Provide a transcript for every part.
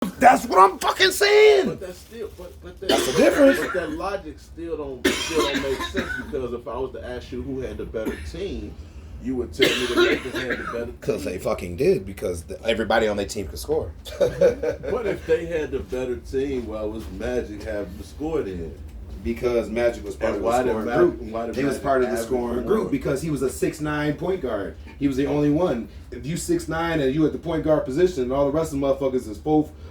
That's what I'm fucking saying. But that's still, that's the difference. But that logic still don't make sense, because if I was to ask you who had the better team, you would tell me the Lakers had the better team. Because they fucking did, because everybody on their team could score. But if they had the better team, why was Magic having to score then? Because Magic was part of the scoring group. He was part of the scoring group because he was a 6'9" point guard. He was the only one. If you 6'9" and you at the point guard position, and all the rest of the motherfuckers is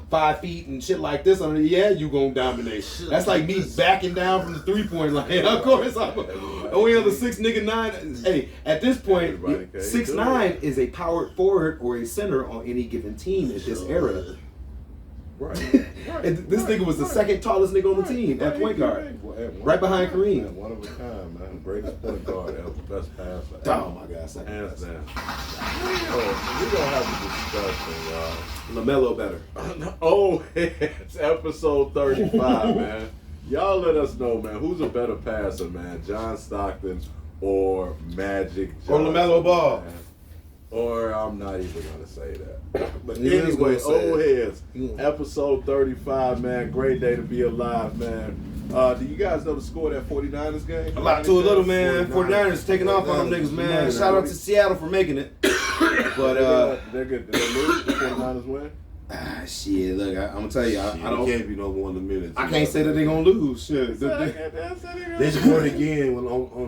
5 feet and shit like this, yeah, you gonna dominate. That's like me backing down from the 3-point line. Of course, I'm only on the 9. Hey, at this point, 6'9" is a power forward or a center on any given team at this era. Right. This nigga was the second tallest nigga on the team at point guard. Right behind Kareem. Man, one of a kind, man. Greatest point guard ever. Best passer. Oh my God, hands down. We're going to have a discussion, y'all. LaMelo better. Oh, it's episode 35, man. Y'all let us know, man. Who's a better passer, man? John Stockton or Magic Johnson? Or LaMelo Ball. Man? Or I'm not even going to say that. But anyway, old heads, episode 35, man. Great day to be alive, man. Do you guys know the score of that 49ers game? A lot to a little, man. 49ers taking off on them niggas, man. Shout out to Seattle for making it. But they're good. Did they lose? The 49ers win? Shit, look, I'm gonna tell you, I don't. Can't be no more in a minute. I can't say that they're gonna lose. Shit, they scored again when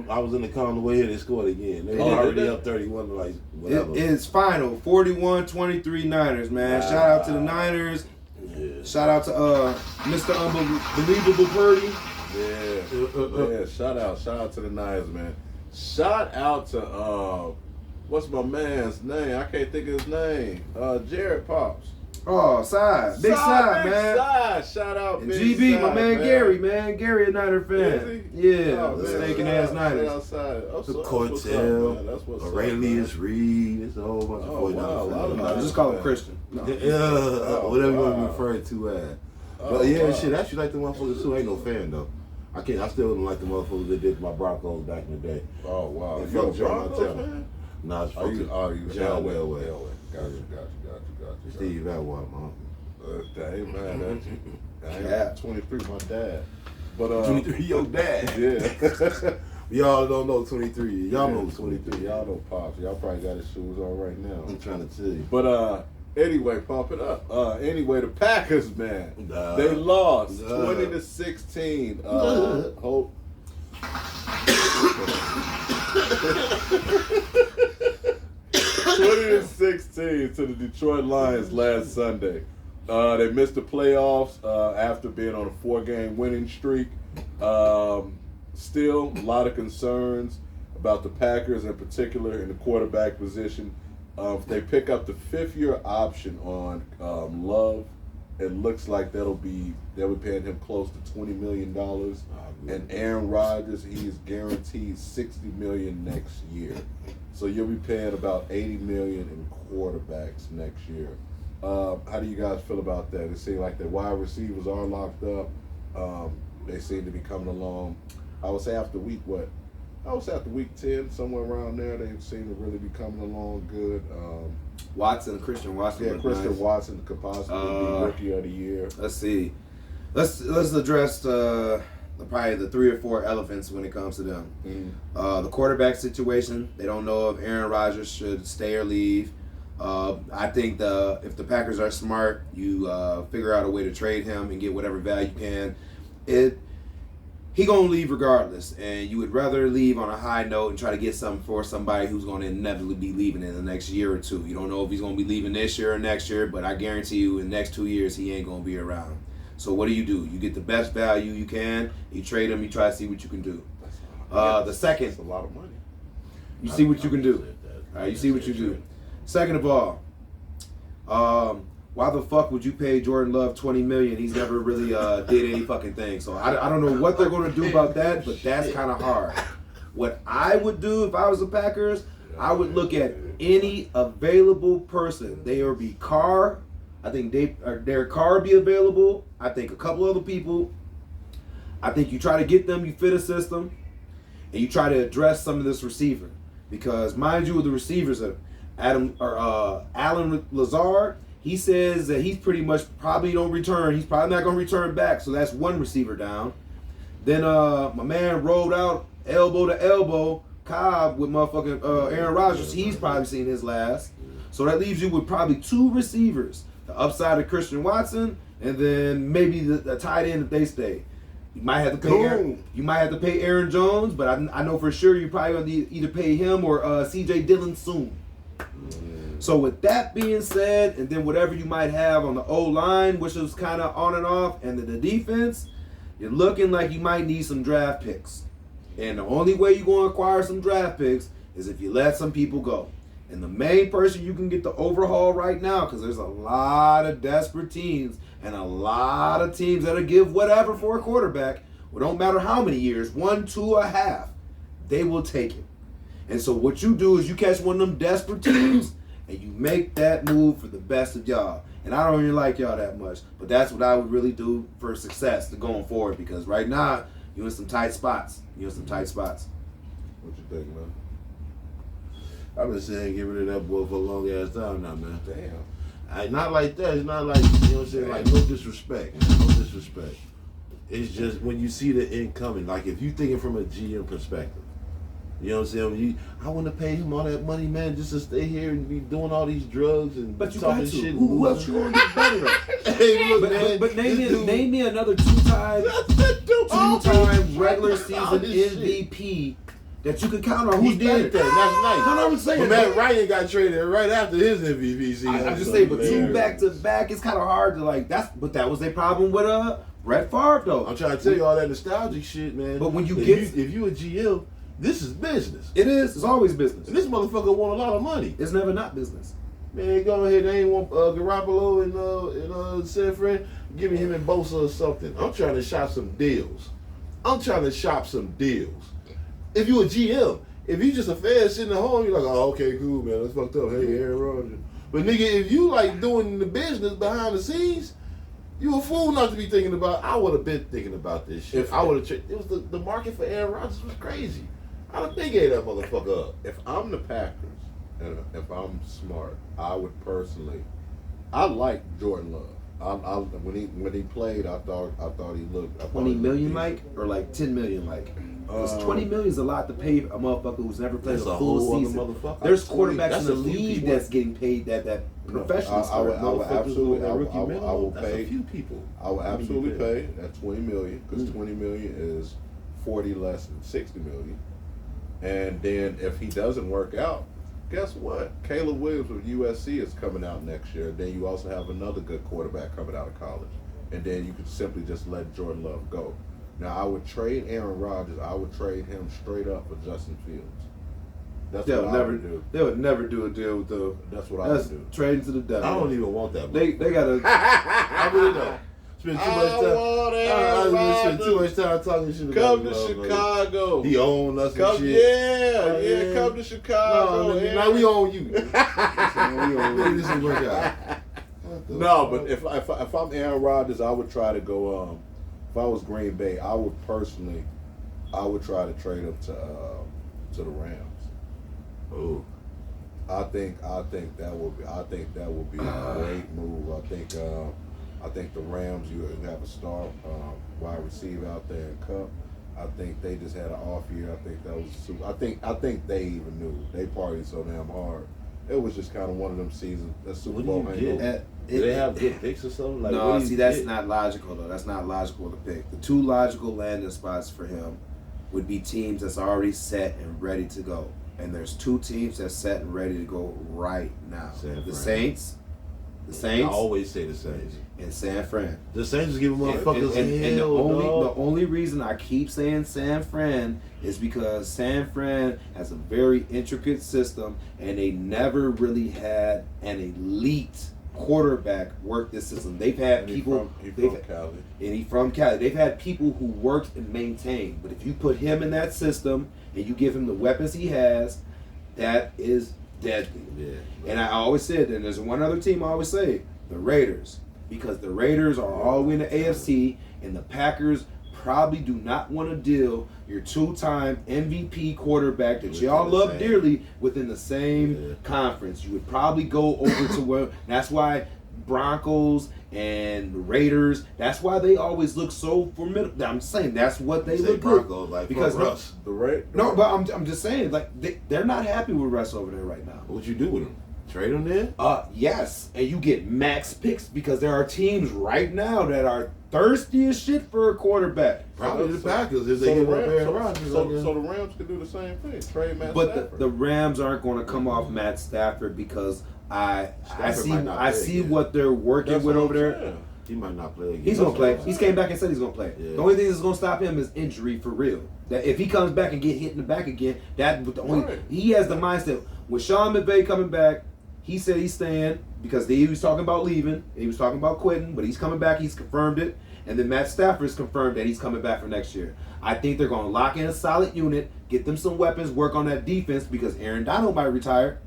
I was in the car on the way here. They scored again. They were already up 31, like whatever. It's final 41-23 Niners, man. Shout out to the Niners. Yeah. Shout out to Mr. Unbelievable Purdy. Yeah. Shout out to the Niners, man. Shout out to what's my man's name? I can't think of his name. Jared Pops. Oh, Side. Big Side, man. Side. Shout out, and Big GB, Side, my man Gary, man. Gary, a Niner fan. Yeah, the stinking ass Niners. The Cortell, Aurelius Reed. It's a whole bunch of 49ers. Just call him Christian. No. Whatever you want to refer to as. But yeah, shit, actually like the motherfuckers too. I ain't no fan though. I still don't like the motherfuckers that did my Broncos back in the day. Oh wow. And fuck John Montana. Nah, it's fucking John Elway. Gotcha. Steve Elway, man. I ain't mad at you. I ain't 23, my dad. But 23, your dad. Yeah. Y'all don't know 23. Y'all know 23. Y'all know Pops. Y'all probably got his shoes on right now. I'm trying to tell you. But anyway, pump it up. Anyway, the Packers, man, they lost 20-16. Hope. 20-16 to the Detroit Lions last Sunday. They missed the playoffs after being on a 4-game winning streak. Still, a lot of concerns about the Packers, in particular in the quarterback position. If they pick up the 5th-year option on Love, it looks like they'll be paying him close to $20 million. And Aaron Rodgers, he's guaranteed $60 million next year. So you'll be paying about $80 million in quarterbacks next year. How do you guys feel about that? It seems like the wide receivers are locked up. They seem to be coming along. I would say after week 10, somewhere around there, they seem to really be coming along good. Christian Watson. Yeah, Christian Watson could possibly be Rookie of the Year. Let's see. Let's address probably the 3 or 4 elephants when it comes to them. The quarterback situation. They don't know if Aaron Rodgers should stay or leave. I think if the Packers are smart, you figure out a way to trade him and get whatever value you can. He gonna leave regardless, and you would rather leave on a high note and try to get something for somebody who's gonna inevitably be leaving in the next year or two. You don't know if he's gonna be leaving this year or next year, but I guarantee you in the next 2 years he ain't gonna be around. So what do? You get the best value you can, you trade him, you try to see what you can do. The second, that's a lot of money. You see what you can do. All right, you see what you do. Second of all, why the fuck would you pay Jordan Love $20 million? He's never really did any fucking thing. So I don't know what they're going to do about that, but that's kind of hard. What I would do if I was the Packers, I would look at any available person. They would be Carr. I think Derek Carr be available. I think a couple other people. I think you try to get them, you fit a system, and you try to address some of this receiver. Because mind you, the receivers are Allen Lazard He says that he's pretty much probably don't return. He's probably not going to return back. So that's one receiver down. Then my man rolled out elbow to elbow Cobb with motherfucking Aaron Rodgers. He's probably seen his last. So that leaves you with probably 2 receivers. The upside of Christian Watson, and then maybe the tight end if they stay. You might have to pay Aaron Jones, but I know for sure you probably going to either pay him or C.J. Dillon soon. So with that being said, and then whatever you might have on the O-line, which is kind of on and off, and the defense, you're looking like you might need some draft picks. And the only way you're going to acquire some draft picks is if you let some people go. And the main person you can get the overhaul right now, because there's a lot of desperate teams and a lot of teams that'll give whatever for a quarterback. Well, don't matter how many years, 1, 2, or half, they will take it. And so what you do is you catch one of them desperate teams and you make that move for the best of y'all. And I don't really like y'all that much, but that's what I would really do for success to going forward, because right now you're in some tight spots. What you think, man? I've been saying get rid of that boy for a long ass time now, man. Damn. Not like that. It's not like, you know what I'm saying? Like, no disrespect, man. No disrespect. It's just when you see the incoming, like if you thinking from a GM perspective, you know what I'm saying? I want to pay him all that money, man, just to stay here and be doing all these drugs and but you talking got to. shit. Who else you gonna get better at? Hey, look, man, but name me another two-time regular season MVP that you can count on. Who's he did that? That's nice. No, I'm saying. But Matt Ryan got traded right after his MVP season. I just say, but 2 back-to-back, it's kind of hard to like. But that was their problem with Brett Favre, though. I'm trying to tell you all that nostalgic shit, man. But when if you a GM, this is business. It is. It's always business. And this motherfucker want a lot of money. It's never not business. Man, go ahead. They ain't want Garoppolo in San Fran. Give me him and Bosa or something. I'm trying to shop some deals. If you a GM, if you just a fan sitting at home, you're like, oh, okay, cool, man. That's fucked up. Hey, Aaron Rodgers. But nigga, if you like doing the business behind the scenes, you a fool not to be thinking about. I would have been thinking about this shit. If I would have, it was the market for Aaron Rodgers was crazy. I'd have been gave that motherfucker up. If I'm the Packers and if I'm smart, I would personally. I like Jordan Love. When he played, I thought he looked. 20 million, Mike, or like 10 million, Mike. Because 20 million is a lot to pay a motherfucker who's never played a full season. There's quarterbacks in the league that's getting paid that professional. I will absolutely. I will pay. That's a few people. I will absolutely pay that 20 million because 20 million is 40 less than 60 million. And then if he doesn't work out, guess what? Caleb Williams with USC is coming out next year. Then you also have another good quarterback coming out of college. And then you could simply just let Jordan Love go. Now, I would trade Aaron Rodgers. I would trade him straight up for Justin Fields. That's what I would do. They would never do a deal with the. That's what I would do. Trading to the devil. I don't even want that. They gotta. I really don't. Spend too much time. Too much time talking shit. Come to Chicago. He own us and shit. Yeah. Come to Chicago. Now we own you. This is work out. No, but if I'm Aaron Rodgers, I would try to go. If I was Green Bay, I would try to trade up to the Rams. Oh. I think that would be a great move. I think the Rams, you have a star wide receiver out there in Cup. I think they just had an off year. I think that was super. I think they even knew they partied so damn hard. It was just kind of one of them seasons. That Super Bowl hangover. Do they have good picks or something? Like, no, see, that's not logical though. That's not logical to pick. The 2 logical landing spots for him would be teams that's already set and ready to go. And there's 2 teams that's set and ready to go right now. The Saints. I always say the Saints. And San Fran. The Saints is giving motherfuckers and the only reason I keep saying San Fran is because San Fran has a very intricate system and they never really had an elite quarterback work this system. They've had people from Cali. And he's from Cali. They've had people who worked and maintained. But if you put him in that system and you give him the weapons he has, that is deadly. Yeah. And I always said, and there's one other team I always say, the Raiders. Because the Raiders are all the way in the AFC, and the Packers probably do not want to deal your 2-time MVP quarterback that y'all love dearly within the same conference. You would probably go over to where. That's why Broncos and Raiders. That's why they always look so formidable. I'm saying that's what they Say look good. Broncos, like Because Russ. No, but I'm just saying, like they're not happy with Russ over there right now. What you do with him? Trade him there? Yes, and you get max picks because there are teams right now that are thirsty as shit for a quarterback. Probably the Packers if they get up Aaron Rodgers. So the Rams could do the same thing. Trade Matt But Stafford. the Rams aren't going to come off Matt Stafford because I Stafford might not I play see again. what they're working That's with what over I'm there. saying. He might not play again. He's gonna play. what I'm He's saying. came back and said he's gonna play. Yeah. The only thing that's gonna stop him is injury for real. That if he comes back and get hit in the back again, that the only Right. he has the mindset. With Sean McVay coming back, he said he's staying because he was talking about leaving. He was talking about quitting, but he's coming back. He's confirmed it. And then Matt Stafford's confirmed that he's coming back for next year. I think they're gonna lock in a solid unit, get them some weapons, work on that defense because Aaron Donald might retire.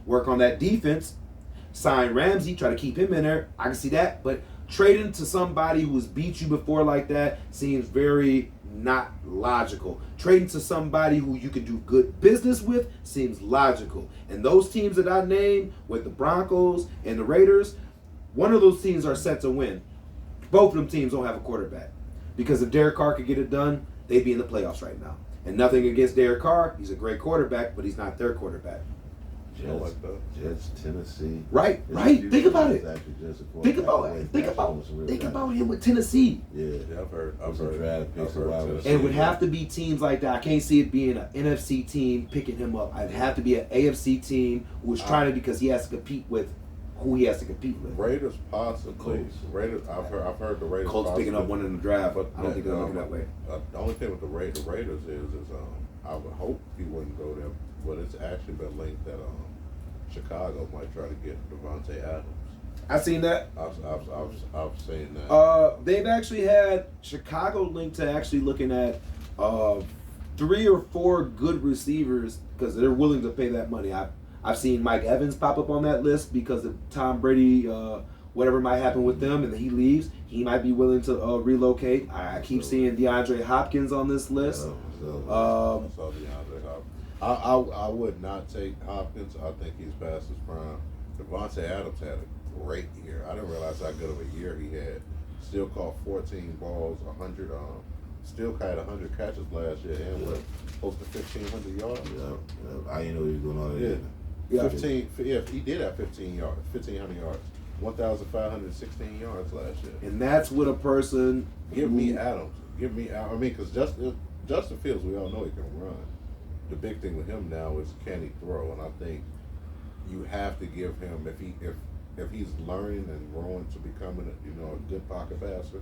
Work on that defense. Sign Ramsey, try to keep him in there. I can see that, but trading to somebody who's beat you before like that seems very not logical. Trading to somebody who you can do good business with seems logical. And those teams that I named, with the Broncos and the Raiders, one of those teams are set to win. Both of them teams don't have a quarterback. Because if Derek Carr could get it done, they'd be in the playoffs right now. And nothing against Derek Carr. He's a great quarterback, but he's not their quarterback. Jets, Tennessee. Right. Think about it. Think about him with Tennessee. Yeah, I've heard. It would have to be teams like that. I can't see it being an NFC team picking him up. It'd have to be an AFC team who's trying to, because he has to compete with who he has to compete with. Raiders possibly. Colts. Raiders. I've heard the Raiders. Colts picking up one in the draft, But I don't think they're looking that way. The only thing with the Raiders is I would hope he wouldn't go there, but it's actually been linked that Chicago might try to get Devontae Adams. I seen that. I've seen that. They've actually had Chicago linked to actually looking at 3 or 4 good receivers because they're willing to pay that money. I've seen Mike Evans pop up on that list because of Tom Brady, whatever might happen with them, and he leaves. He might be willing to relocate. I keep seeing DeAndre Hopkins on this list. I saw DeAndre Hopkins. I would not take Hopkins. I think he's past his prime. Devontae Adams had a great year. I didn't realize how good of a year he had. Still caught 14 balls, 100. Still had 100 catches last year, and close to 1,500 yards. Yeah. I didn't know he was doing all that. Yeah. 15. Yeah, he did have 1,500 yards. 1,516 yards last year. And that's what a person. Give me Adams. I mean, because Justin Fields, we all know he can run. The big thing with him now is can he throw, and I think you have to give him if he's learning and growing to becoming a good pocket passer,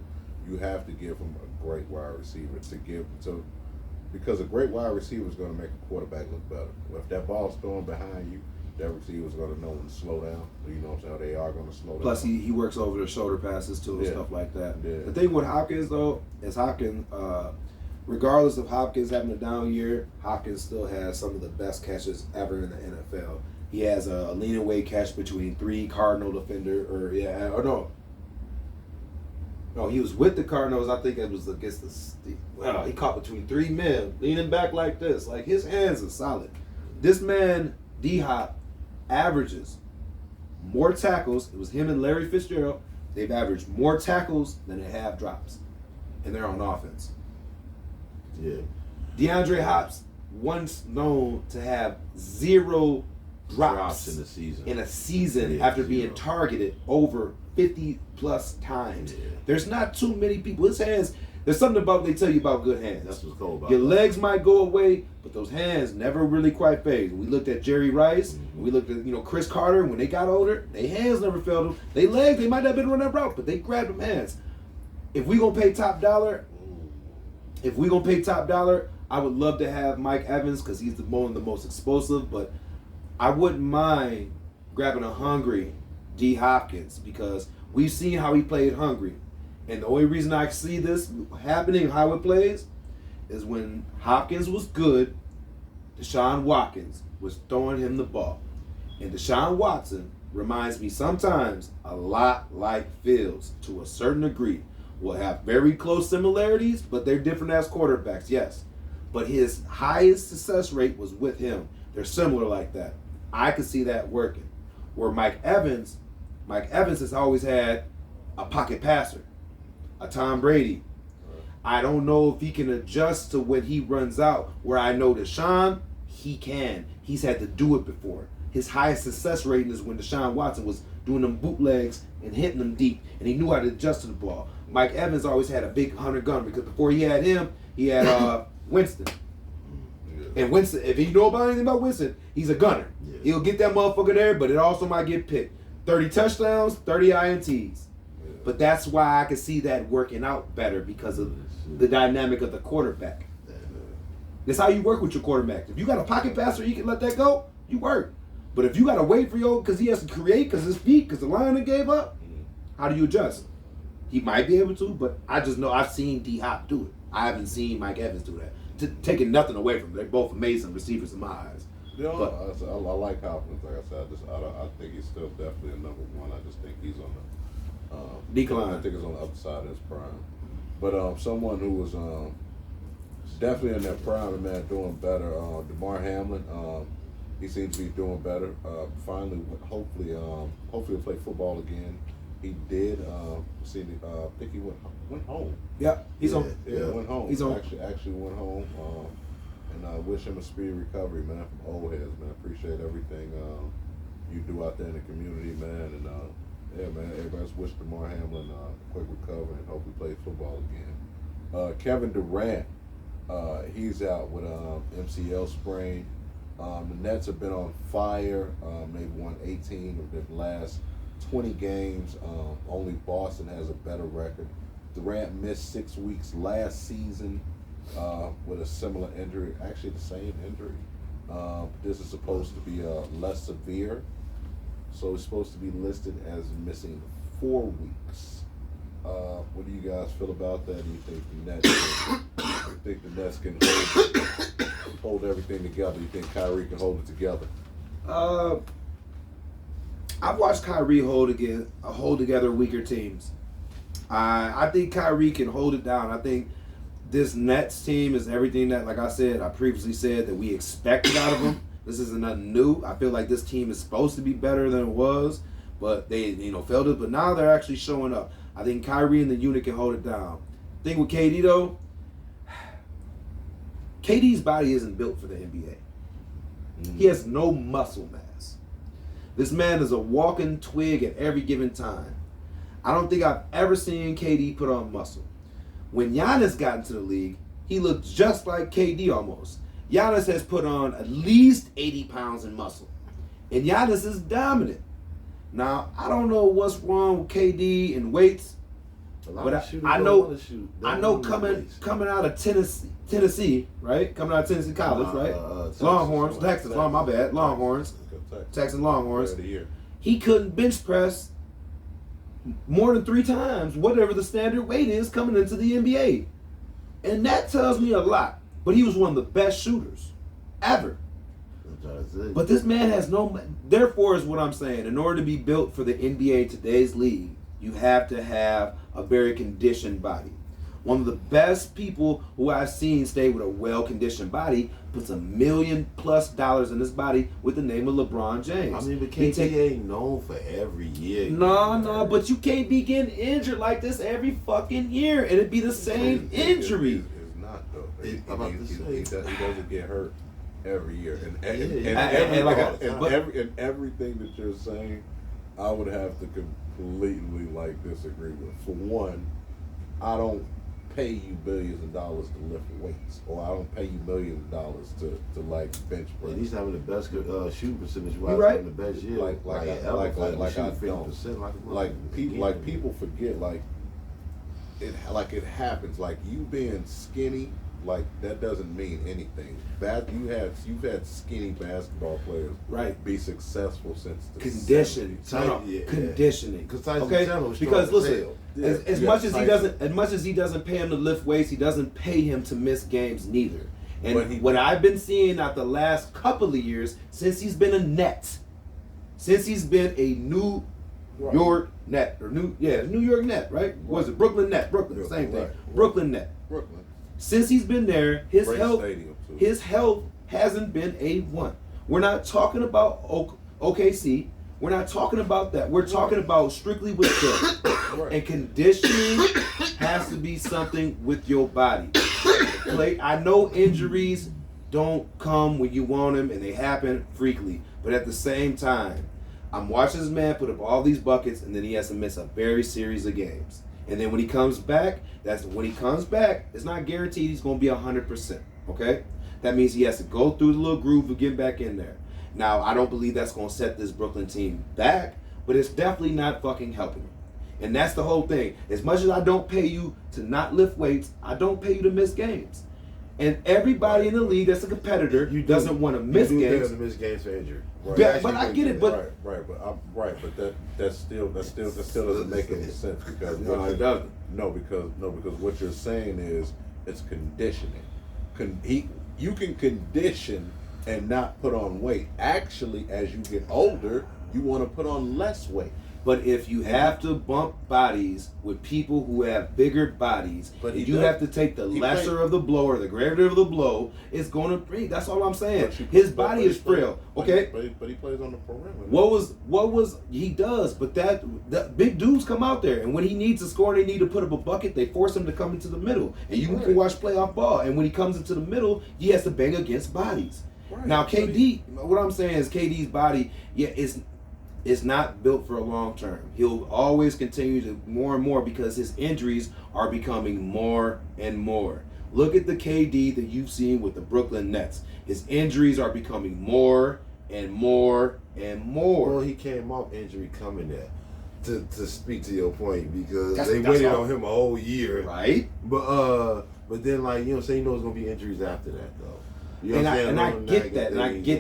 you have to give him a great wide receiver because a great wide receiver is going to make a quarterback look better. If that ball's thrown behind you, that receiver's going to know when to slow down. You know what I'm saying? They are going to slow down. Plus, he works over the shoulder passes too and Yeah. stuff like that. Yeah. The thing with Hopkins though is regardless of Hopkins having a down year, Hopkins still has some of the best catches ever in the NFL. He has a lean away catch between 3 Cardinal defender, no, he was with the Cardinals. I think it was against he caught between 3 men, leaning back like this. Like his hands are solid. This man, D-Hop, averages more tackles. It was him and Larry Fitzgerald. They've averaged more tackles than they have drops, and they're on offense. Yeah. DeAndre Hopkins once known to have 0 drops in the season. in a season Yeah, after being 0. targeted over 50 plus times. Yeah. There's not too many people. His hands, there's something about they tell you about good hands. That's what's cool about Your it. legs might go away, but those hands never really quite fade. We looked at Jerry Rice. Mm-hmm. We looked at Chris Carter. When they got older, their hands never failed them. They legs, they might not have been running that route, but they grabbed them hands. If we gonna pay top dollar, I would love to have Mike Evans because he's one of the most explosive, but I wouldn't mind grabbing a hungry D. Hopkins because we've seen how he played hungry. And the only reason I see this happening, how it plays, is when Hopkins was good, Deshaun Watkins was throwing him the ball. And Deshaun Watson reminds me sometimes a lot like Fields to a certain degree. Will have very close similarities, but they're different as quarterbacks, yes. But his highest success rate was with him. They're similar like that. I could see that working. Where Mike Evans Mike Evans has always had a pocket passer, a Tom Brady. I don't know if he can adjust to when he runs out. Where I know Deshaun, he can. He's had to do it before. His highest success rating is when Deshaun Watson was doing them bootlegs and hitting them deep, and he knew how to adjust to the ball. Mike Evans always had a big hunter gun because before he had him, he had Winston. And Winston, if you know about anything about Winston, he's a gunner. Yeah. He'll get that motherfucker there, but it also might get picked. 30 touchdowns, 30 INTs. But that's why I can see that working out better because of the dynamic of the quarterback. That's how you work with your quarterback. If you got a pocket passer, you can let that go, you work. But if you got to wait for your, because he has to create, because his feet, because the line gave up, how do you adjust? He might be able to, but I just know I've seen D-Hop do it. I haven't seen Mike Evans do that. Taking nothing away from them. They're both amazing receivers in my eyes. Yeah, But- I like Hopkins. Like I said, I think he's still definitely a number one. I just think he's on the Decline. I think it's on the other side of his prime. But someone who was definitely in that prime, man, doing better. DeMar Hamlin, he seems to be doing better. Finally, hopefully he'll play football again. He did. I think he went home. Yeah, he's on. Yeah, went home. He's on. Actually went home. And I wish him a speedy recovery, man, from old heads, man. Appreciate everything you do out there in the community, man. And yeah, man, everybody's wish DeMar Hamlin a quick recovery and hope he plays football again. Kevin Durant, he's out with MCL sprain. The Nets have been on fire. They've won 18 of their last 20 games. Only Boston has a better record. Durant missed 6 weeks last season with a similar injury, actually the same injury. This is supposed to be less severe, so it's supposed to be listed as missing 4 weeks. What do you guys feel about that? Do you think the Nets can hold everything together? Do you think Kyrie can hold it together? I've watched Kyrie hold together weaker teams. I think Kyrie can hold it down. I think this Nets team is everything that, like I said, I previously said that we expected out of them. This isn't nothing new. I feel like this team is supposed to be better than it was, but they, failed it. But now they're actually showing up. I think Kyrie and the unit can hold it down. Thing with KD though, KD's body isn't built for the NBA. He has no muscle mass. This man is a walking twig at every given time. I don't think I've ever seen KD put on muscle. When Giannis got into the league, he looked just like KD almost. Giannis has put on at least 80 pounds in muscle. And Giannis is dominant. Now, I don't know what's wrong with KD and weights, but I know coming out of Tennessee, right? Coming out of Tennessee College, right? Longhorns, Texas, my bad, Longhorns, Texas Longhorns. He couldn't bench press more than 3 times whatever the standard weight is coming into the NBA. And that tells me a lot. But he was one of the best shooters ever. But this man has therefore is what I'm saying. In order to be built for the NBA today's league, you have to have a very conditioned body. One of the best people who I've seen stay with a well-conditioned body puts $1 million+ in his body with the name of LeBron James. I mean, but KD ain't known for every year. No, but you can't be getting injured like this every fucking year, and it'd be the same injury. It's not though. He doesn't get hurt every year, and everything that you're saying, I would have to completely disagree with. For one, I don't pay you billions of dollars to lift weights, or I don't pay you millions of dollars to bench press. He's having the best shooting percentage. Right. Having the best year. People forget it happens. Like you being skinny, that doesn't mean anything. You've had skinny basketball players be successful since the conditioning. 70s. Conditioning. Okay, because listen, as much as he doesn't pay him to lift weights, he doesn't pay him to miss games neither. And what I've been seeing out the last couple of years, since he's been a Net, since he's been a New York Net, or New York Net, right? What was it? Brooklyn Net, same thing. Brooklyn Net. Brooklyn. Since he's been there, his health hasn't been A1. We're not talking about OKC. We're not talking about that. We're talking about strictly with skill. And conditioning has to be something with your body. I know injuries don't come when you want them, and they happen frequently. But at the same time, I'm watching this man put up all these buckets, and then he has to miss a very series of games. And then when he comes back, it's not guaranteed he's going to be 100%. Okay? That means he has to go through the little groove of getting back in there. Now, I don't believe that's going to set this Brooklyn team back, but it's definitely not fucking helping them. And that's the whole thing. As much as I don't pay you to not lift weights, I don't pay you to miss games. And everybody in the league that's a competitor doesn't want to miss games. You do miss games for injury. Right. Yeah, but I get it. But but that still doesn't make any sense because no, it doesn't. No, because what you're saying is it's conditioning. You can condition and not put on weight. Actually, as you get older, you want to put on less weight. But if you have to bump bodies with people who have bigger bodies, but you have to take the lesser of the blow or the greater of the blow, it's going to bring. That's all I'm saying. His body is frail. Okay. But he plays on the perimeter. What was he does? But the big dudes come out there, and when he needs to score, and they need to put up a bucket. They force him to come into the middle, and you can watch playoff ball. And when he comes into the middle, he has to bang against bodies. Right. Now KD, what I'm saying is KD's body, is not built for a long term. He'll always continue to more and more because his injuries are becoming more and more. Look at the KD that you've seen with the Brooklyn Nets. His injuries are becoming more and more and more. Well, he came off injury coming there. To speak to your point, because they waited on him a whole year. Right. But then, like, you know what I'm saying, you know there's going to be injuries after that, though. You know I get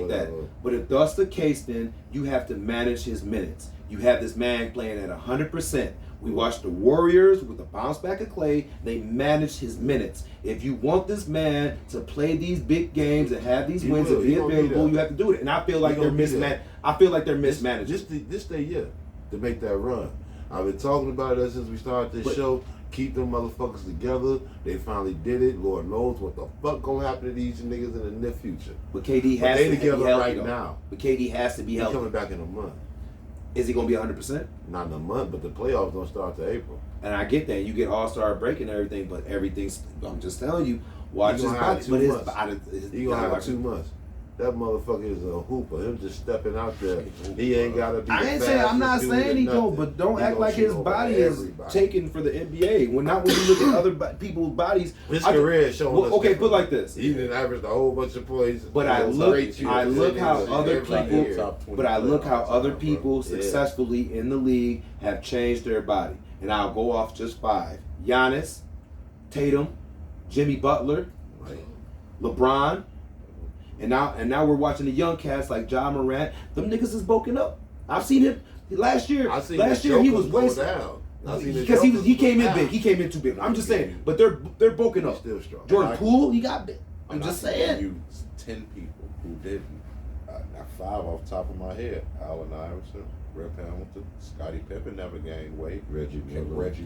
that. But if that's the case, then you have to manage his minutes. You have this man playing at 100%. We watched the Warriors with the bounce back of Clay. They managed his minutes. If you want this man to play these big games and have these wins and be available, you have to do it. And I feel like they're mismanaged. This day, to make that run. I've been talking about it since we started this show. Keep them motherfuckers together. They finally did it. Lord knows what the fuck gonna happen to these niggas in the near future. But KD has to be healthy right now. But KD has to be healthy. He's coming back in a month. Is he gonna be 100%? Not in a month, but the playoffs don't start till April. And I get that. You get All-Star break and everything, but everything's. I'm just telling you. Watch his body. But his body. He gonna have 2 months. That mother is a hooper. Him just stepping out there. He ain't gotta be. I'm not saying he don't, but don't act like his body is taken for the NBA. When you look at other people's bodies. His career is showing us. Okay, put like this. He didn't average a whole bunch of points. But I look how other people successfully in the league have changed their body. And I'll go off just 5. Giannis, Tatum, Jimmy Butler, LeBron. And now we're watching the young cats like Ja Morant. Them niggas is bulking up. I've seen him last year. He was wasted because he came in big. He came in too big. I'm just saying, but they're bulking up. Still strong. Jordan Poole, he got big. I'm just saying. You 10 people who didn't. Now 5 off the top of my head: Allen Iverson, Rip Hamilton, Scottie Pippen never gained weight. Reggie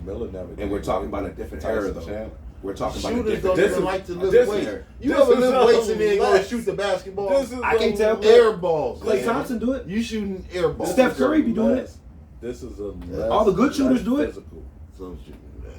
Miller never. And we're talking about a different era though. We're talking about a different. Shooters don't like to lift weights. You ever lift weights and then go shoot the basketball? I can't tell. Air balls. Klay Thompson do it. You shooting air balls. Steph Curry be doing it. This is all the good shooters do it.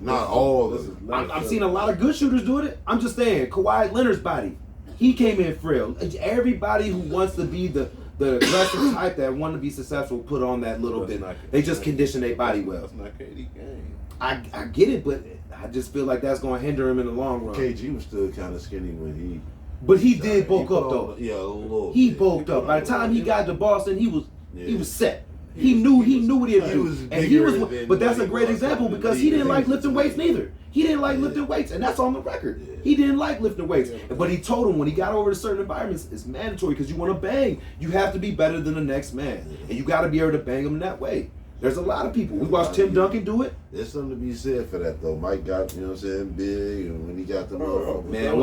Not all of them. I've seen a lot of good shooters doing it. I'm just saying, Kawhi Leonard's body, he came in frail. Everybody who wants to be the aggressive type that want to be successful put on that little bit. They just condition their body well. That's not KD game. I get it, but I just feel like that's going to hinder him in the long run. KG was still kind of skinny when he. But he did bulk up though. Yeah, a little. He bulked up. By the time he got to Boston, he was set. He knew what he had to do. And he was. But that's a great example because he didn't like lifting weights neither. He didn't like lifting weights, and that's on the record. He didn't like lifting weights. But he told him when he got over to certain environments, it's mandatory because you want to bang. You have to be better than the next man, and you got to be able to bang him that way. There's a lot of people. We watched Tim Duncan do it. There's something to be said for that though. Mike got, you know what I'm saying, big, and when he got the motherfucker. Man,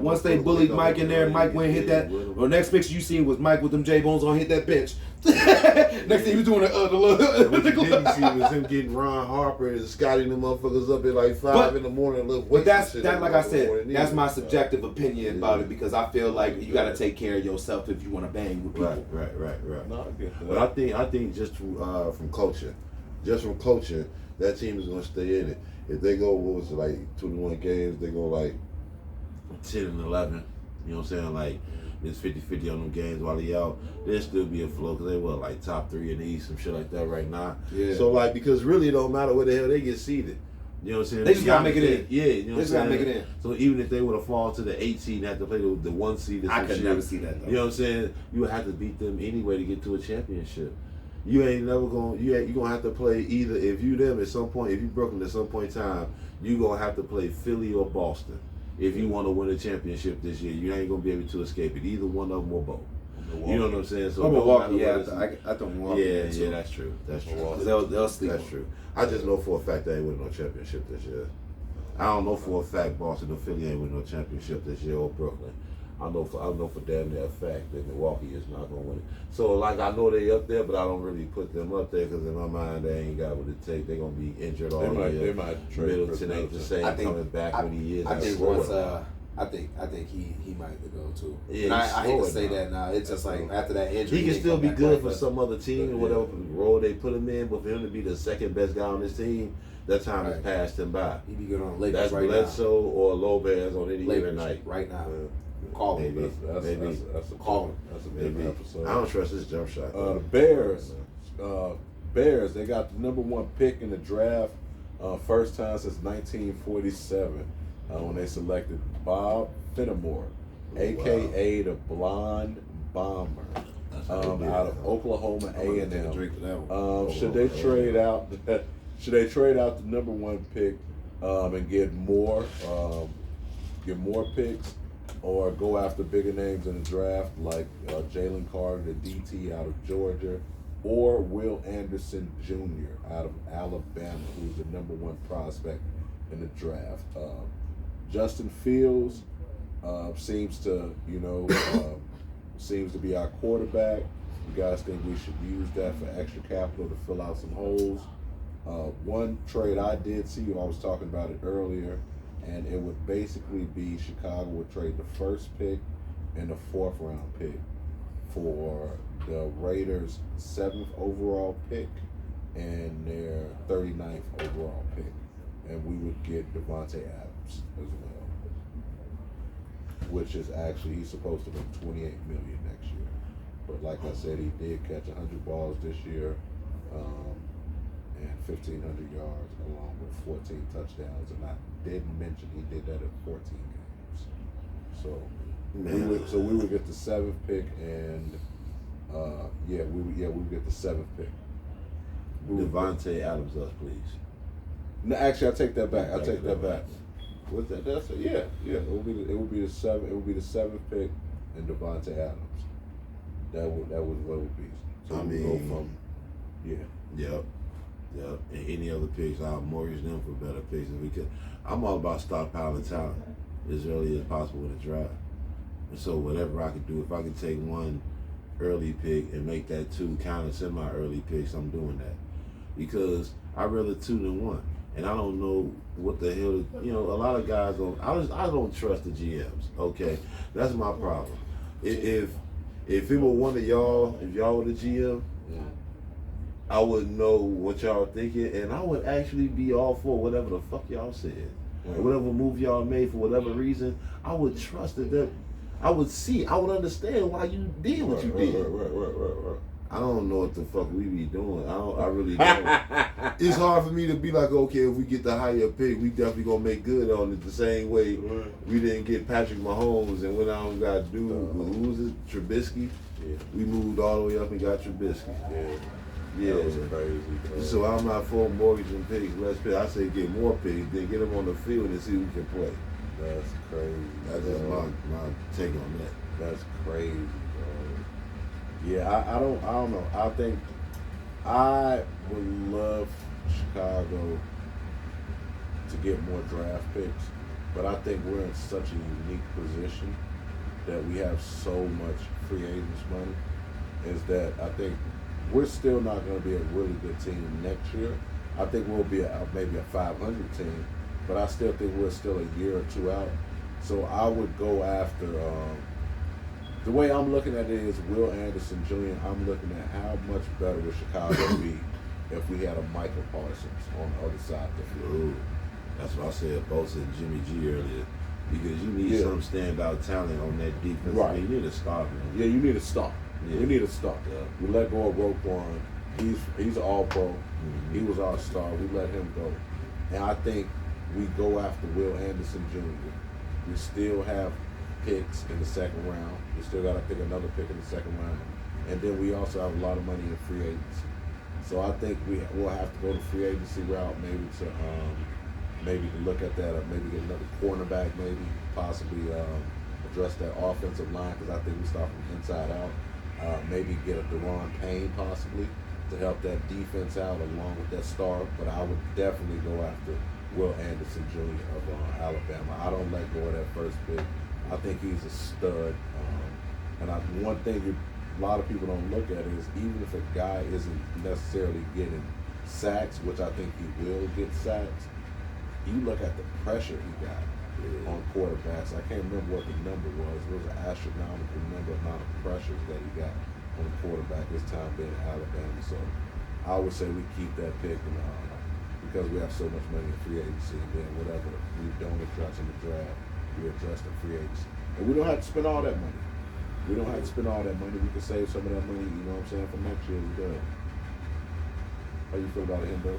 once they bullied Mike in there, Mike went and hit that. Or next picture you seen was Mike with them J-Bones on hit that bench. Next thing he was doing the What you didn't see was him getting Ron Harper and Scotty and the motherfuckers up at like 5 in the morning. But that's like I said, that's my subjective opinion about it, because I feel like you got to take care of yourself if you want to bang with people. Right. No, I get that. But I think just from coaching, that team is gonna stay in it. If they go, what was it, like 21 games, they go like 10 and 11. You know what I'm saying? Like it's 50-50 on them games while they out. They'll still be afloat because they were like top 3 in the East, some shit like that right now. Yeah. So like, because really it don't matter where the hell they get seeded. You know what I'm saying? They just gotta make it in. Yeah, you know what I'm saying? They just gotta make it in. So even if they would have fallen to the 8 seed and had to play the 1 seed, or I some could shit, never see that though. you know what I'm saying? You would have to beat them anyway to get to a championship. You ain't never gonna. You gonna have to play either. If you them at some point, if you Brooklyn at some point in time, you gonna have to play Philly or Boston. If you want to win a championship this year, you ain't gonna be able to escape it. Either one of them or both. You know what I'm saying? So Milwaukee, yeah, I think Milwaukee. Yeah, that's true. That's true. They'll sleep. That's true. I just know for a fact they ain't winning no championship this year. I don't know for a fact Boston or Philly ain't winning no championship this year, or Brooklyn. I know for damn near a fact that Milwaukee is not gonna win it. So like I know they up there, but I don't really put them up there because in my mind they ain't got what it takes. They gonna be injured all year. They might trade Middleton ain't the same coming back when he is. I think once I think he might go too. Yeah, and I hate to say that now. It's just like after that injury, he can still be good for some other team or whatever role they put him in, but for him to be the second best guy on this team, that time has passed him by. He be good on Lakers That's right Bledsoe or Lopez on any given night. Right now. Call him. Maybe. That's a Call him. That's a big episode. I don't trust this jump shot. The Bears, they got the number 1 pick in the draft, first time since 1947, when they selected Bob Fenimore, a.k.a. the Blonde Bomber, out of Oklahoma A&M. Should they trade out? Should they trade out the number 1 pick and get more picks? Or go after bigger names in the draft like Jalen Carter, the DT out of Georgia, or Will Anderson Jr. out of Alabama, who's the number 1 prospect in the draft. Justin Fields seems to be our quarterback. You guys think we should use that for extra capital to fill out some holes? One trade I did see, I was talking about it earlier, and it would basically be Chicago would trade the first pick and the 4th round pick for the Raiders' 7th overall pick and their 39th overall pick. And we would get Devontae Adams as well, which is actually, he's supposed to make $28 million next year. But like I said, he did catch 100 balls this year, and 1,500 yards along with 14 touchdowns. And I didn't mention he did that in 14 games. So we would get the 7th pick, and we would get the 7th pick. Devontae Adams, us, please. No, actually, I take that back. What's that? That's it. Yeah. It would be the 7th pick and Devontae Adams. That was what it would be. So I we mean, go from Yep. And any other picks, I'll mortgage them for better picks if we could. I'm all about stockpiling talent as early as possible in the draft. And so whatever I could do, if I could take 1 early pick and make that 2 kind of semi-early picks, I'm doing that. Because I'd rather 2 than 1. And I don't know what the hell, a lot of guys don't, I don't trust the GMs, okay? That's my problem. If it were one of y'all, if y'all were the GM, I would know what y'all thinking, and I would actually be all for whatever the fuck y'all said. Or whatever move y'all made for whatever reason, I would trust that I would understand why you did what you did. Right. I don't know what the fuck we be doing. I really don't. It's hard for me to be like, okay, if we get the higher pick, we definitely gonna make good on it the same way we didn't get Patrick Mahomes and went out and got who was it, Trubisky? Yeah. We moved all the way up and got Trubisky. Yeah. That was crazy. So I'm not for mortgaging picks. Let's pick. I say get more picks, then get them on the field and see who can play. That's crazy. That's just my take on that. That's crazy, bro. Yeah, I don't know. I think I would love Chicago to get more draft picks, but I think we're in such a unique position that we have so much free agents money, is that I think we're still not going to be a really good team next year. I think we'll be maybe a 500 team, but I still think we're still a year or two out. So I would go after. The way I'm looking at it is Will Anderson Jr. I'm looking at how much better would Chicago be if we had a Michael Parsons on the other side of the field. Ooh, that's what I said, Bosa and Jimmy G earlier. Because you need some standout talent on that defense. Right. I mean, you need a star, man. Yeah, you need a start. Yeah. We need a start. Yeah. We let go of Roquan. He's an all-pro. Mm-hmm. He was our star. We let him go. And I think we go after Will Anderson Jr. We still have picks in the second round. We still got to pick another pick in the second round. And then we also have a lot of money in free agency. So I think we'll have to go the free agency route, maybe to look at that, or maybe get another cornerback, maybe possibly address that offensive line, because I think we start from inside out. Maybe get a Deron Payne possibly to help that defense out along with that star. But I would definitely go after Will Anderson Jr. of Alabama. I don't let go of that first pick. I think he's a stud. One thing a lot of people don't look at is even if a guy isn't necessarily getting sacks, which I think he will get sacks, you look at the pressure he got on quarterbacks. I can't remember what the number was. It was an astronomical amount of pressures that he got on the quarterback this time being at Alabama. So I would say we keep that pick because we have so much money in free agency, and then whatever we don't address in the draft, we address in free agency. And we don't have to spend all that money. We don't have to spend all that money. We can save some of that money, you know what I'm saying, for next year. We're good. How you feel about him, bro?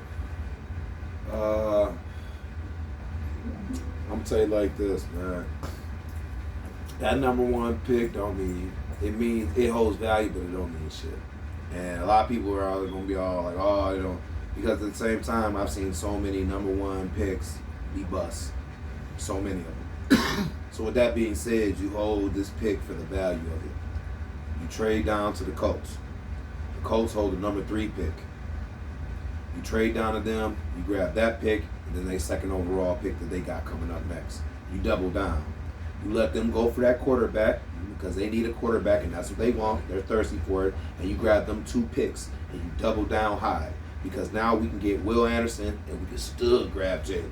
I'm gonna tell you like this, man. That number one pick don't mean it holds value, but it don't mean shit. And a lot of people are always gonna be all like, oh, you know, because at the same time, I've seen so many number one picks be bust, so many of them. So with that being said, you hold this pick for the value of it. You trade down to the Colts. The Colts hold the number 3 pick. You trade down to them, you grab that pick, and then they second overall pick that they got coming up next. You double down. You let them go for that quarterback because they need a quarterback and that's what they want. They're thirsty for it. And you grab them 2 picks and you double down high because now we can get Will Anderson and we can still grab Jalen.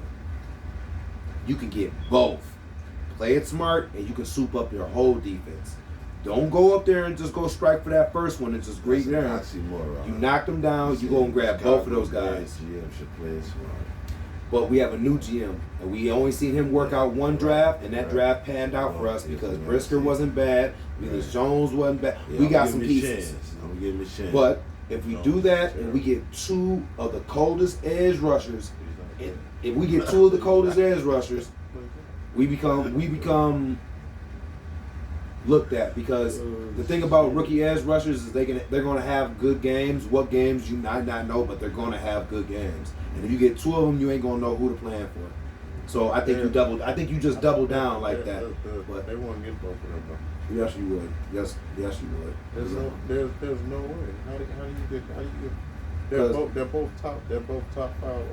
You can get both. Play it smart and you can soup up your whole defense. Don't go up there and just go strike for that first one and just greet there. You knock them down, you go and grab both of those guys. GM should play it smart. But we have a new GM, and we only seen him work out one draft, and that draft panned out for us because Brisker wasn't bad, because Jones wasn't bad. We got some pieces. I'm gonna give him a chance. But if we do that and we get 2 of the coldest edge rushers, if we get 2 of the coldest edge rushers, we become looked at, because the thing about rookie edge rushers is they're gonna have good games. What games you might not know, but they're gonna have good games. And if you get 2 of them, you ain't gonna know who to plan for. So I think you just double down like that. But they won't get both of them. Though. Yes, you would. Yes, you would. There's no way. How do you get? They're both top 5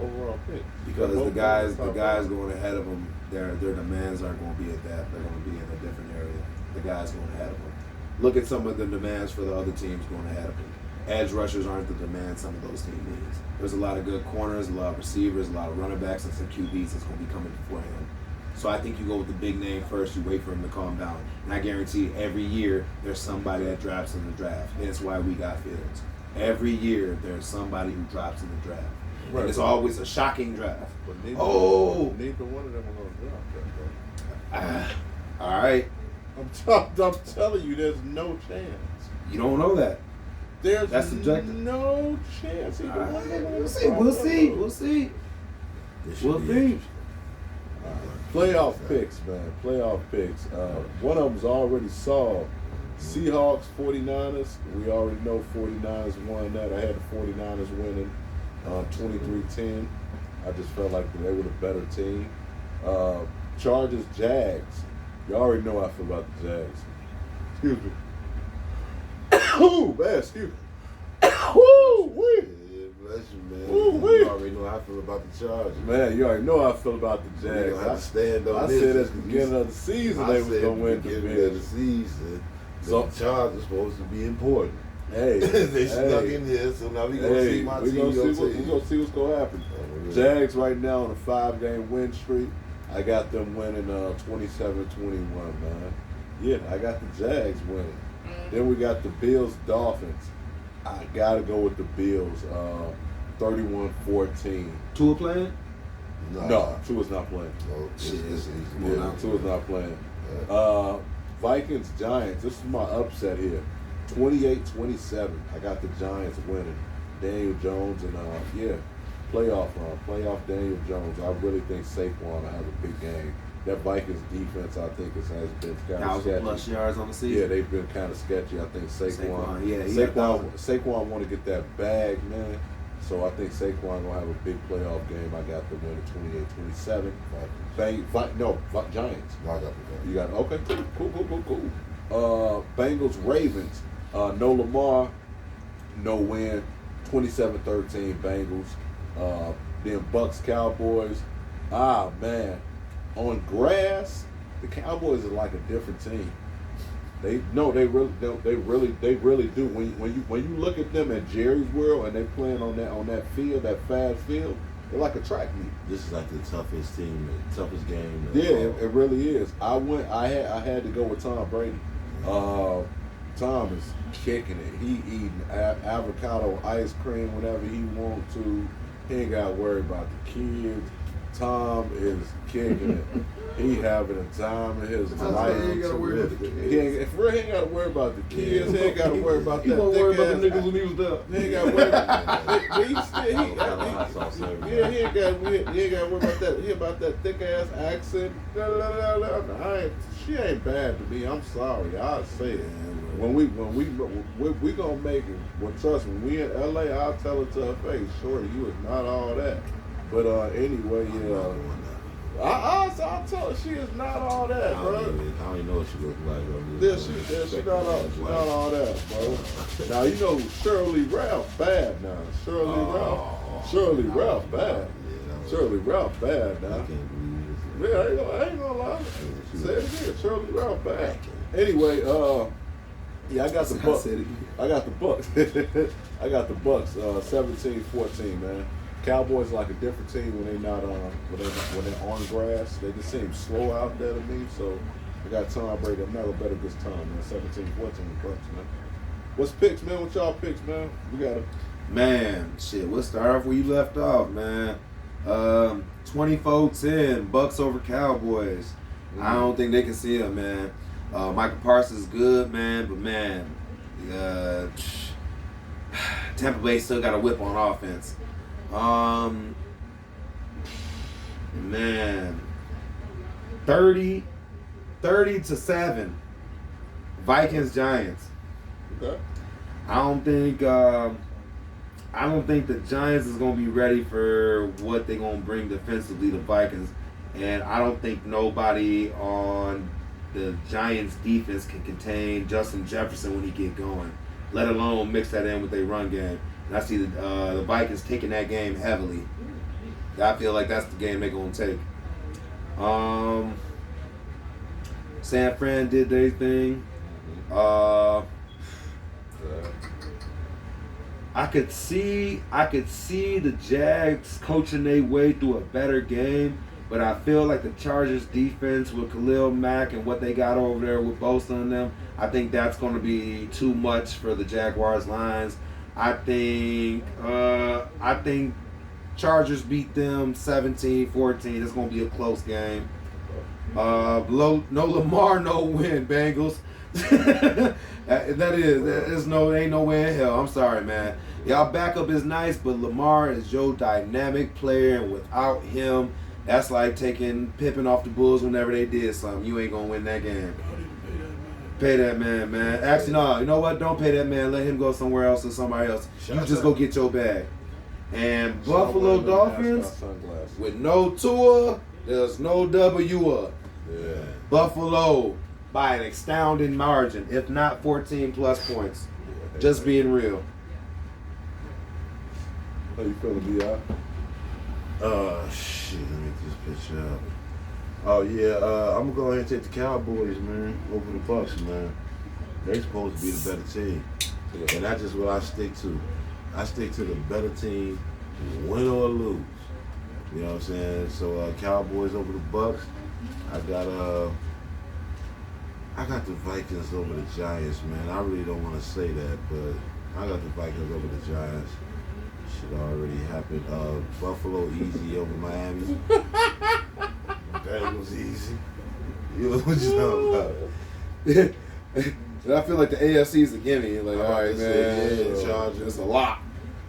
overall picks. Because the guys going ahead of them, their demands aren't going to be at that. They're going to be in a different area. The guys going ahead of them. Look at some of the demands for the other teams going ahead of them. Edge rushers aren't the demand some of those teams need. There's a lot of good corners, a lot of receivers, a lot of running backs, and some QBs that's going to be coming before him. So I think you go with the big name first. You wait for him to calm down. And I guarantee every year there's somebody that drops in the draft. And that's why we got Fields. Every year there's somebody who drops in the draft. Right. And it's always a shocking draft. But neither one of them are going to drop that, bro. All right. I'm telling you, there's no chance. You don't know that. That's subjective. No chance. We'll see. Playoff picks, man. Playoff picks. One of them's already solved. Seahawks, 49ers. We already know 49ers won that. I had the 49ers winning 23-10. I just felt like they were the better team. Chargers, Jags. You already know how I feel about the Jags. Excuse me. Oh, man, excuse me. Woo-wee. Bless you, man. Woo-wee. You already know how I feel about the Chargers. Man, you already know how I feel about the Jags. You have to stand on I this. said at the beginning of the season they was going to win the beginning of the division. season. So the Chargers supposed to be important. Hey, they snuck hey. in here, so now we gonna see my we team. gonna your see team. we gonna see what's gonna happen. Oh, yeah. Jags right now on a 5-game win streak. I got them winning 27-21, man. Yeah, I got the Jags winning. Then we got the Bills Dolphins. I gotta go with the Bills. 31-14. Tua playing? No, Tua's not playing. No, Shit. Yeah, Tua's not playing. Vikings Giants. This is my upset here. 28-27. I got the Giants winning. Daniel Jones and playoff Daniel Jones. I really think Saquon will have a big game. That Vikings defense, I think, has been kind of 1,000 sketchy. plus yards on the season. Yeah, they've been kind of sketchy. I think Saquon, Saquon want to get that bag, man. So I think Saquon gonna have a big playoff game. I got the winner 28-27. Giants. No, I got the You got okay, cool. Bengals Ravens. No Lamar, no win. 27-13 Bengals. Then Bucks Cowboys. Ah man, on grass, the Cowboys are like a different team. They really do. When you look at them at Jerry's World and they playing on that field, that fast field, they're like a track meet. This is like the toughest team, the toughest game. Yeah, it really is. I had to go with Tom Brady. Tom is kicking it. He eating avocado ice cream whenever he wants to. He ain't got to worry about the kids. Tom is kicking it. He having a time in his life. He ain't got to worry about the kids. He ain't got to worry about the kids. He ain't got to worry about He that. won't worry about the thick niggas when he was there. He ain't got to worry about he ain't got to worry about that. He about that thick ass accent. She ain't bad to me. I'm sorry. I'll say it. When we gonna make it. Well, trust me. We in LA. I'll tell her to her face. Shorty, you is not all that. But anyway, yeah. I'll tell her she is not all that, I bro. don't even know what she looks like. She not all that, bro. Now you know Shirley Ralph bad now. Shirley Ralph bad. Shirley Ralph bad now. I can't believe Yeah, I ain't gonna lie. Say it again. Shirley Ralph bad. Anyway, yeah, I got the Bucks. I got the Bucks. I got the Bucks. 17-14, man. Cowboys are like a different team when they not when they're on grass. They just seem slow out there to me. So I got Tom Brady. I'm not gonna bet against Tom, man. 17-14 Bucks, man. What's picks, man? What y'all picks, man? We got Man, shit, we'll start off where you left off, man. 24-10, Bucks over Cowboys. I don't think they can see him, man. Michael Parsons is good, man, but man, Tampa Bay still got a whip on offense. Man, 30-7, Vikings Giants. okay. I don't think the Giants is gonna be ready for what they're gonna bring defensively to Vikings, and I don't think nobody on the Giants defense can contain Justin Jefferson when he get going, let alone mix that in with their run game. And I see the Vikings taking that game heavily. I feel like that's the game they're gonna take. San Fran did their thing. I could see the Jags coaching their way through a better game, but I feel like the Chargers defense with Khalil Mack and what they got over there with Bosa on them, I think that's going to be too much for the Jaguars lines. I think Chargers beat them 17-14. It's going to be a close game. No Lamar, no win, Bengals. Ain't no way in hell. I'm sorry, man. Y'all backup is nice, but Lamar is your dynamic player, and without him, that's like taking Pippen off the Bulls whenever they did something. You ain't gonna win that game. Pay that man. Actually, no. You know what? Don't pay that man. Let him go somewhere else or somebody else. You just go get your bag. And Buffalo Dolphins with no Tua, there's no W. Yeah. Buffalo by an astounding margin, if not 14 plus points. Just being real. How you feeling, B.I.? shit, let me get this picture up. Oh yeah, I'm gonna go ahead and take the Cowboys, man, over the Bucks, man. They supposed to be the better team. Yeah. And that's just what I stick to. I stick to the better team, win or lose. You know what I'm saying? So Cowboys over the Bucks. I got the Vikings over the Giants, man. I really don't want to say that, but I got the Vikings over the Giants. Shit already happened. Buffalo easy over Miami. That was easy. You know what you're talking about? And I feel like the AFC is a gimme. Like, all right, man, yeah, Chargers. it's a lot.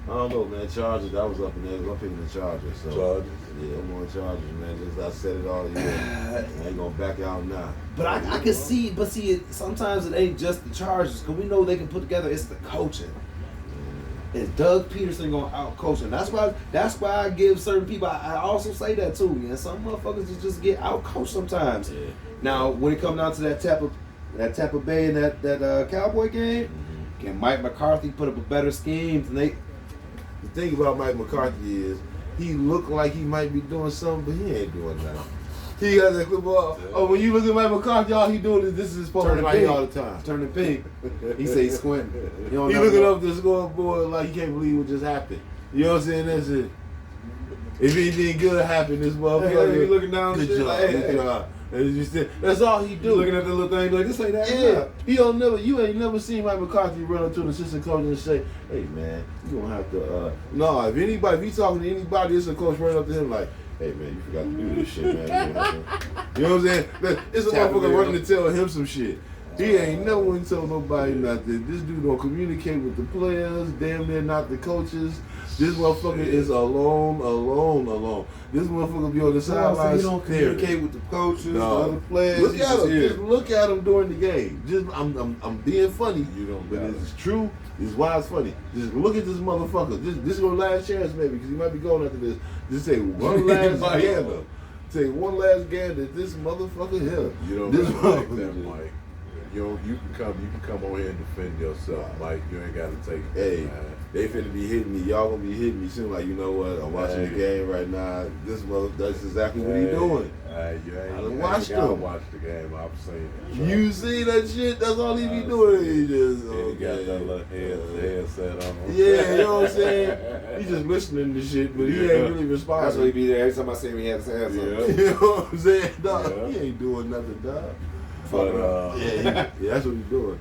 I don't know, man. Chargers, I was up in there. I'm picking the Chargers. So. Chargers. Yeah, I'm on Chargers, man. Just I said it all year. I ain't gonna back out now. But I can see, sometimes it ain't just the Chargers, because we know they can put together. It's the coaching. Is Doug Peterson gonna out coach him? That's why I give certain people. I also say that too. Yeah, some motherfuckers just get out coached sometimes. Yeah. Now, when it comes down to that Tampa Bay and that Cowboy game, can Mike McCarthy put up a better scheme than they? The thing about Mike McCarthy is he looked like he might be doing something, but he ain't doing nothing. He got that football. Oh, when you look at Mike McCarthy, all he doing is this is his Turning right pink all the time. Turning pink. He say he's squinting. You don't He know looking what- up the scoreboard like he can't believe what just happened. You know what I'm saying? That's it. If anything good happened, this motherfucker. Hey, he looking down the Good shit job. like, hey, Good hey. job. And you still, that's all he You do. looking at the little thing like this ain't that. Yeah, he don't never. You ain't never seen Mike McCarthy run up to an assistant coach and say, "Hey man, you gonna have to." No, if he talking to anybody, it's a coach running up to him like, "Hey man, you forgot to do this shit, man." You know what I'm saying? It's a Tap him motherfucker in. running to tell him some shit. He ain't never went to tell nobody nothing. This dude don't communicate with the players. Damn near not the coaches. This motherfucker is alone. This motherfucker be on the So sidelines. you don't staring. communicate with the coaches, No. the other players. Look he's at just him. here. Just look at him during the game. Just I'm being funny. You don't But got it's true. It's why it's funny. Just look at this motherfucker. This is your last chance, maybe, because he might be going after this. Just take one last Might. gander. Take one last gander at this motherfucker here. You don't This gotta like that, motherfucker. Mike. You can come over here and defend yourself, Mike. You ain't gotta take it, Hey, man. they finna be hitting me. Y'all gonna be hitting me soon. Like, you know what? I'm watching the game right now. This mother, that's exactly what he doing. You I ain't, done you ain't watched gotta him. watch the game. I've seen it. You see that shit? That's all he be I doing. see He just And he got that little headset on. Yeah, you know what I'm saying? He just listening to shit, but he ain't really responding. That's what he be there every time I see him. He has his hands Yeah. up. You know what I'm saying? Dog, Yeah. he ain't doing nothing, dog. But Yeah, that's what he's doing.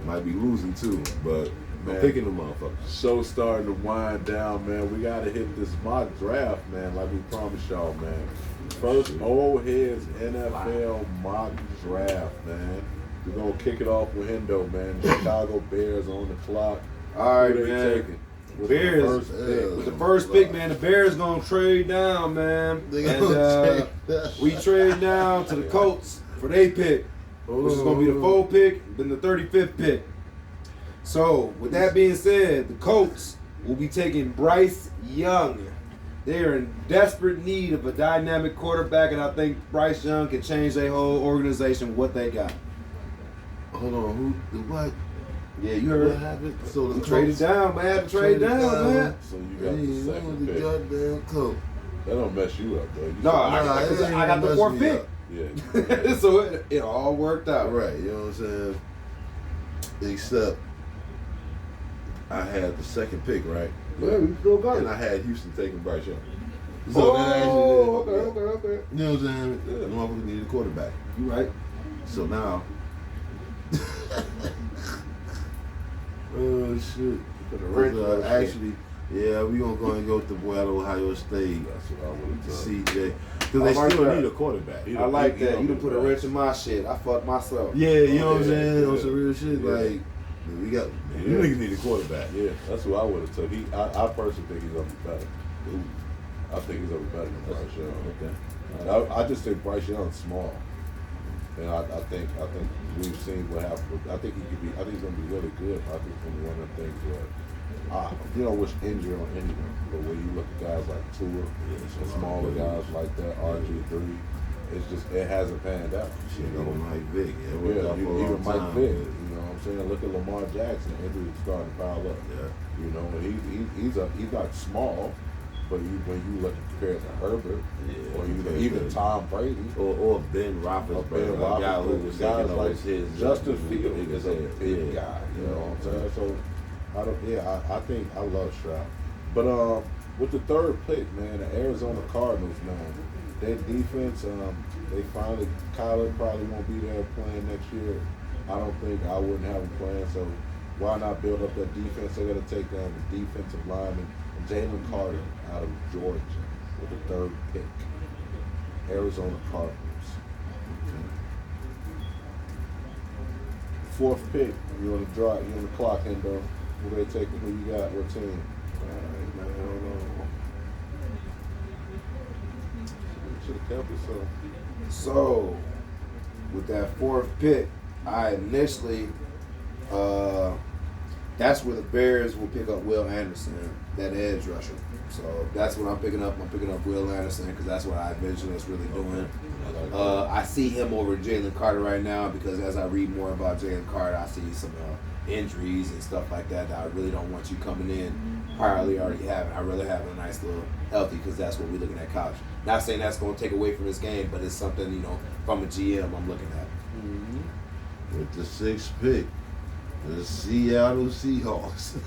Might be losing too, but I'm Man. picking the motherfucker. show starting to wind down, man. We gotta hit this mock draft, man, like we promised y'all, man. First old heads NFL mock draft, man. We're gonna kick it off with Hendo, man. Chicago Bears on the clock. All right, Who they man. taking? With Bears. the first pick. With the first pick, man, the Bears gonna trade down, man. They And gonna we trade down to the Colts for their pick, which is gonna be the 4th pick, then the 35th pick. So, with that being said, the Colts will be taking Bryce Young. They are in desperate need of a dynamic quarterback, and I think Bryce Young can change their whole organization, what they got. Hold on, what? Yeah, you What heard. happened? So the We traded down, man. Trade down, man. So you got the second the pick. goddamn coat. That don't mess you up, though. You No, said- because it ain't I got the messing 4th me pick. up. yeah. So it all worked out. Right, you know what I'm saying? Except I had the second pick, right? Yeah, we still got And it. I had Houston taking Bryce Young. Oh, that actually okay, did. okay. You know what I'm saying? The motherfucker needed a quarterback. You right. So now oh shit. Actually, yeah, we gonna go and go to Boyle, Ohio State. That's what I would have done. CJ. Because I they like still that. need a quarterback. He I like he that. don't You done do put a that. wrench in my shit. I fucked myself. Yeah, you know what I'm Yeah, saying? On yeah. some real shit. Yeah. Like, we got, Yeah. you niggas need a quarterback. Yeah, that's who I would have took. I personally think he's gonna be better. I think he's gonna be better than Bryce Young. Okay. I just think Bryce Young's small, and I think we've seen what happened. I think he could be. I think he's gonna be really good. I think it's gonna be one of the things where, you know, wish injury on anyone, but when you look at guys like Tua and smaller guys like that, RG3, it's just it hasn't panned out. Shit, over Mike Vick. Yeah, it worked Yeah, out for a even long Mike time. Vick, you know what I'm saying? Look at Lamar Jackson, injuries starting to pile up. Yeah. You know, and he's not small, but when you look compared to Herbert, Yeah, or compared even to- Tom Brady, Or Ben or Roethlisberger, Ben a guy who Roethlisberger, was guys taking like over his Justin his Fields is a head. big Yeah. guy. You know what I'm saying? So I think I love Stroud. But with the third pick, man, the Arizona Cardinals, man, their defense, they finally Kyler probably won't be there playing next year. I don't think I wouldn't have him playing, so why not build up that defense? They're gonna take down the defensive lineman Jalen Carter out of Georgia with the third pick. Arizona Cardinals. Fourth pick, you on the draw, you on the clock, Hendo. Who they taking? Who you got? What team? Alright, man, hold on. Should have kept it so. So, with that fourth pick, I initially, that's where the Bears will pick up Will Anderson, that edge rusher. So that's what I'm picking up. I'm picking up Will Anderson because that's what I envision us really doing. I see him over Jalen Carter right now because as I read more about Jalen Carter, I see some injuries and stuff like that I really don't want you coming in probably already having. I really have a nice little healthy because that's what we're looking at college. Not saying that's going to take away from his game, but it's something, you know, from a GM I'm looking at. Mm-hmm. With the sixth pick, the Seattle Seahawks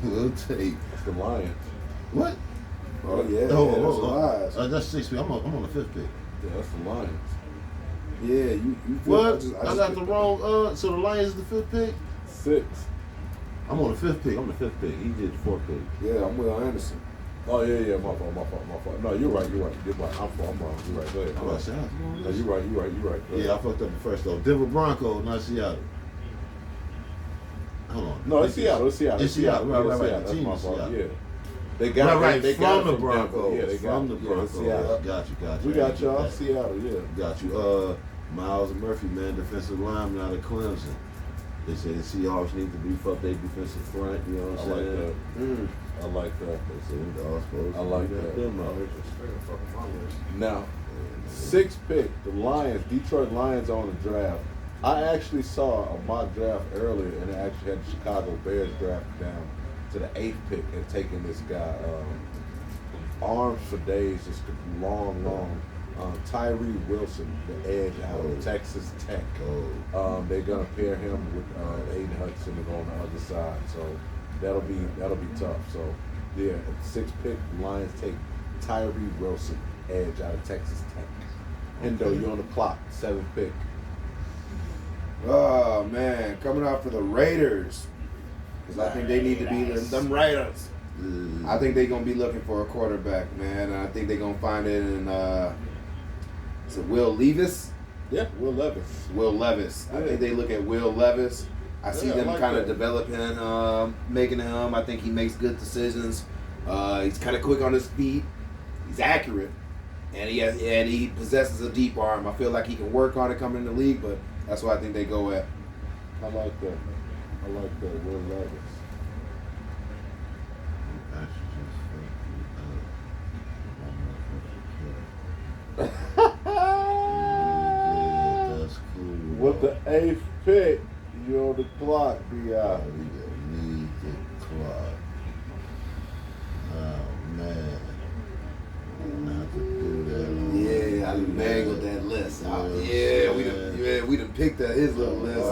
will take. It's the Lions. What? Oh, yeah. That's sixth pick. I'm on the fifth pick. Yeah, that's the Lions. Yeah, you feel What? I I got the picked wrong. So the Lions is the fifth pick. 6. I'm on the fifth pick. I'm the fifth pick. He did the fourth pick. Yeah, I'm Will Anderson. Oh yeah, my fault. No, you're right. I'm wrong. You're right. Go ahead. I'm about to say, No, you're right. Go yeah, ahead. I fucked up the first though. Denver Broncos, not Seattle. Hold on. No, it's Seattle. It's Seattle. It's Seattle. Right. That's The team my is fault. Seattle. Yeah. They got Right. They got From it the Broncos. Denver. Yeah, they got From the it. Broncos. Seattle. Got you. We got y'all. Got you. Seattle. Yeah. Got you. Miles Murphy, man, defensive lineman out of Clemson. They say the Seahawks need to beef up their defensive front. You know what I'm I like saying? that. I like that. They say we all supposed I to like beat that. them up. Now, 6th pick, the Lions, Detroit Lions on the draft. I actually saw a mock draft earlier, and it actually had the Chicago Bears drafted down to the 8th pick and taking this guy. Arms for days, just long. Tyree Wilson, the edge out of Texas Tech. They're gonna pair him with Aiden Hudson to go on the other side, so that'll be tough. So yeah, at the 6th pick, the Lions take Tyree Wilson, edge out of Texas Tech. Hendo, you're on the clock. 7th pick. Oh, man. Coming out for the Raiders. Because I think they need to be them Raiders. I think they're going to be looking for a quarterback, man. And I think they're going to find it in, is it Will Levis? Yeah, Will Levis. Will Levis. I Yeah. think they look at Will Levis. I see Yeah, I them like kind of that. developing, making him. I think he makes good decisions. He's kind of quick on his feet. He's accurate. And he possesses a deep arm. I feel like he can work on it coming in the league, but that's what I think they go at. I like that. Will Levis. That's cool. With the 8th pick, you're on the clock, B.I. We need the clock. Oh man. I'm gonna have to do that. Yeah, I mangled that list. Yeah, We done picked at his little list. You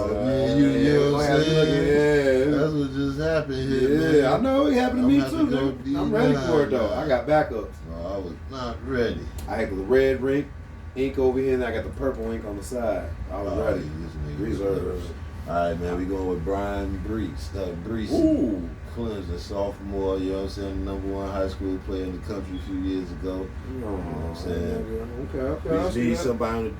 know what I'm saying? Yeah. That's what just happened here, man. Yeah, I know it happened to I'm me gonna too. have to go Dude. I'm ready for it though. D9. I got backups. No, I was not ready. I had the red ink over here, and I got the purple ink on the side. I was ready. This nigga Reserves. All right, man. We going with Brian Brees. Brees. Ooh. Clemson sophomore. You know what I'm saying? #1 high school player in the country a few years ago. You know what I'm saying? Okay. We I just see need that. somebody on the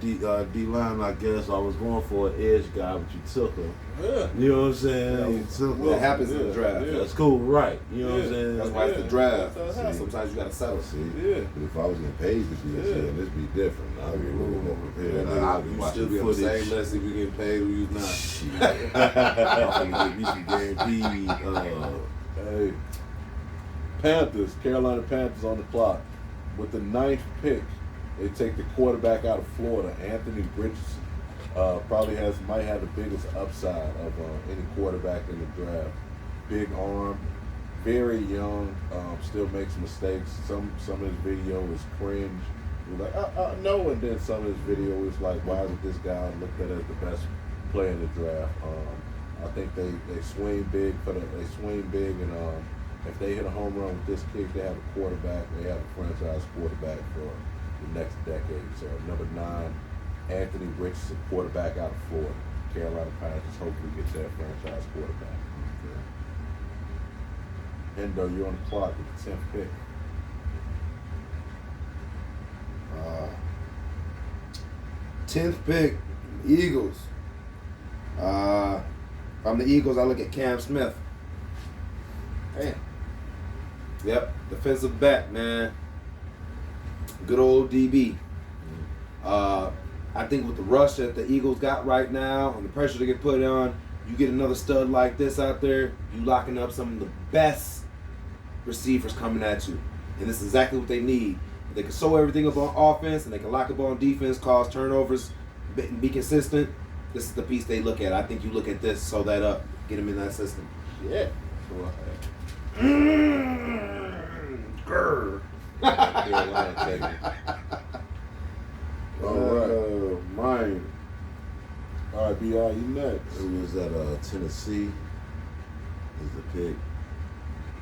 D line, I guess. I was going for an edge guy, but you took him. Yeah. You know what I'm saying? You took him. That happens in the draft. Yeah. That's cool, right? You know what I'm Yeah. saying? That's why it's the draft. That's how it happens. Sometimes you gotta settle. See, Yeah. but if I was getting paid to be Yeah. here, this be different. I'd be a little more prepared. Yeah, I'd be you watching still be on the footage. same list if you get paid or you not. Shit. I'm gonna give me some guaranteed. Hey. Panthers, Carolina Panthers on the clock. With the 9th pick, they take the quarterback out of Florida, Anthony Richardson. Might have the biggest upside of any quarterback in the draft. Big arm, very young, still makes mistakes. Some of his video is cringe. You're like, no, and then some of his video is like, why isn't this guy looked at as the best player in the draft? I think they swing big and if they hit a home run with this kick, they have a quarterback. They have a franchise quarterback for the next decade. So number 9, Anthony Richardson, quarterback out of Florida. Carolina Panthers hopefully get their franchise quarterback. Endo, you're on the clock with the 10th pick. 10th pick, Eagles. From the Eagles, I look at Cam Smith. Damn. Yep, defensive back, man. Good old DB. I think with the rush that the Eagles got right now and the pressure they get put on, you get another stud like this out there, you locking up some of the best receivers coming at you. And this is exactly what they need. If they can sew everything up on offense and they can lock up on defense, cause turnovers, be consistent, this is the piece they look at. I think you look at this, sew that up, get them in that system. Yeah. Grr. Carolina taking. All right. Mine. All right, B.I., you next. Who was that? Tennessee is the pick.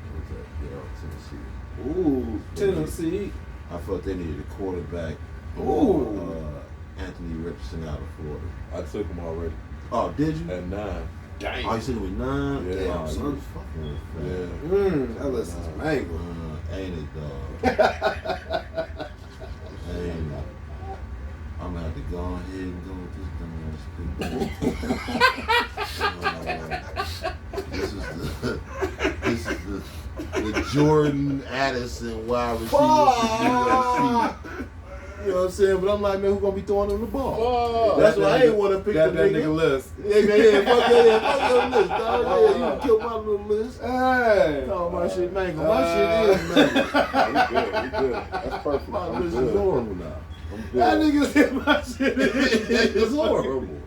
Who was that? Yeah, Tennessee. Ooh, Tennessee. I thought they needed a quarterback. Ooh. Anthony Richardson out of Florida. I took him already Oh, did you? at 9. Oh, you said it with 9? Yeah. Damn, Oh, son. son. Fucking Yeah. fast. That list is mangled. Ain't it, dog? Ain't it? I'm gonna have to go ahead and go with this dumbass pick. This is the Jordan Addison wide receiver for USC. You know what I'm saying? But I'm like, man, who gonna be throwing him the ball? Oh, That's why I ain't want to pick that the nigga list. Yeah, man, fuck your list, dog. Yeah, you can kill my little list. Hey. Oh, my shit mango. My shit is mango. We good. That's perfect. My I'm list is good. horrible now. I'm That good. nigga said my shit. It's horrible.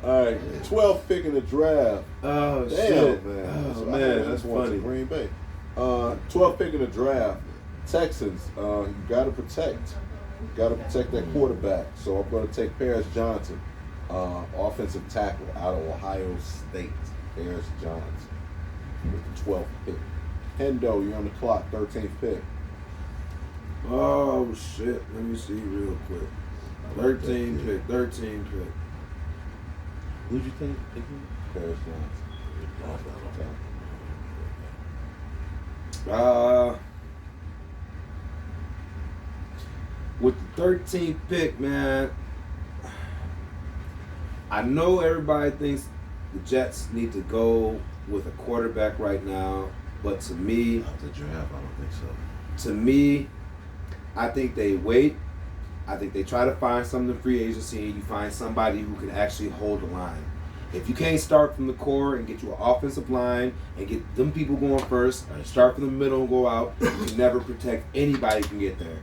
All right, 12th pick in the draft. Oh, Damn, shit. man. Oh, man, that's Went to funny. Green Bay. 12th pick in the draft. Texans. You gotta protect. Got to protect that quarterback. So I'm going to take Paris Johnson, offensive tackle out of Ohio State. Paris Johnson with the 12th pick. Hendo, you're on the clock, 13th pick. Oh, shit. Let me see real quick. 13 pick. Who'd you think? Paris Johnson. With the 13th pick, man, I know everybody thinks the Jets need to go with a quarterback right now, but to me, After the draft, I don't think so. I think they wait. I think they try to find something in free agency and you find somebody who can actually hold the line. If you can't start from the core and get you an offensive line and get them people going first, start from the middle and go out, you can never protect anybody who can get there.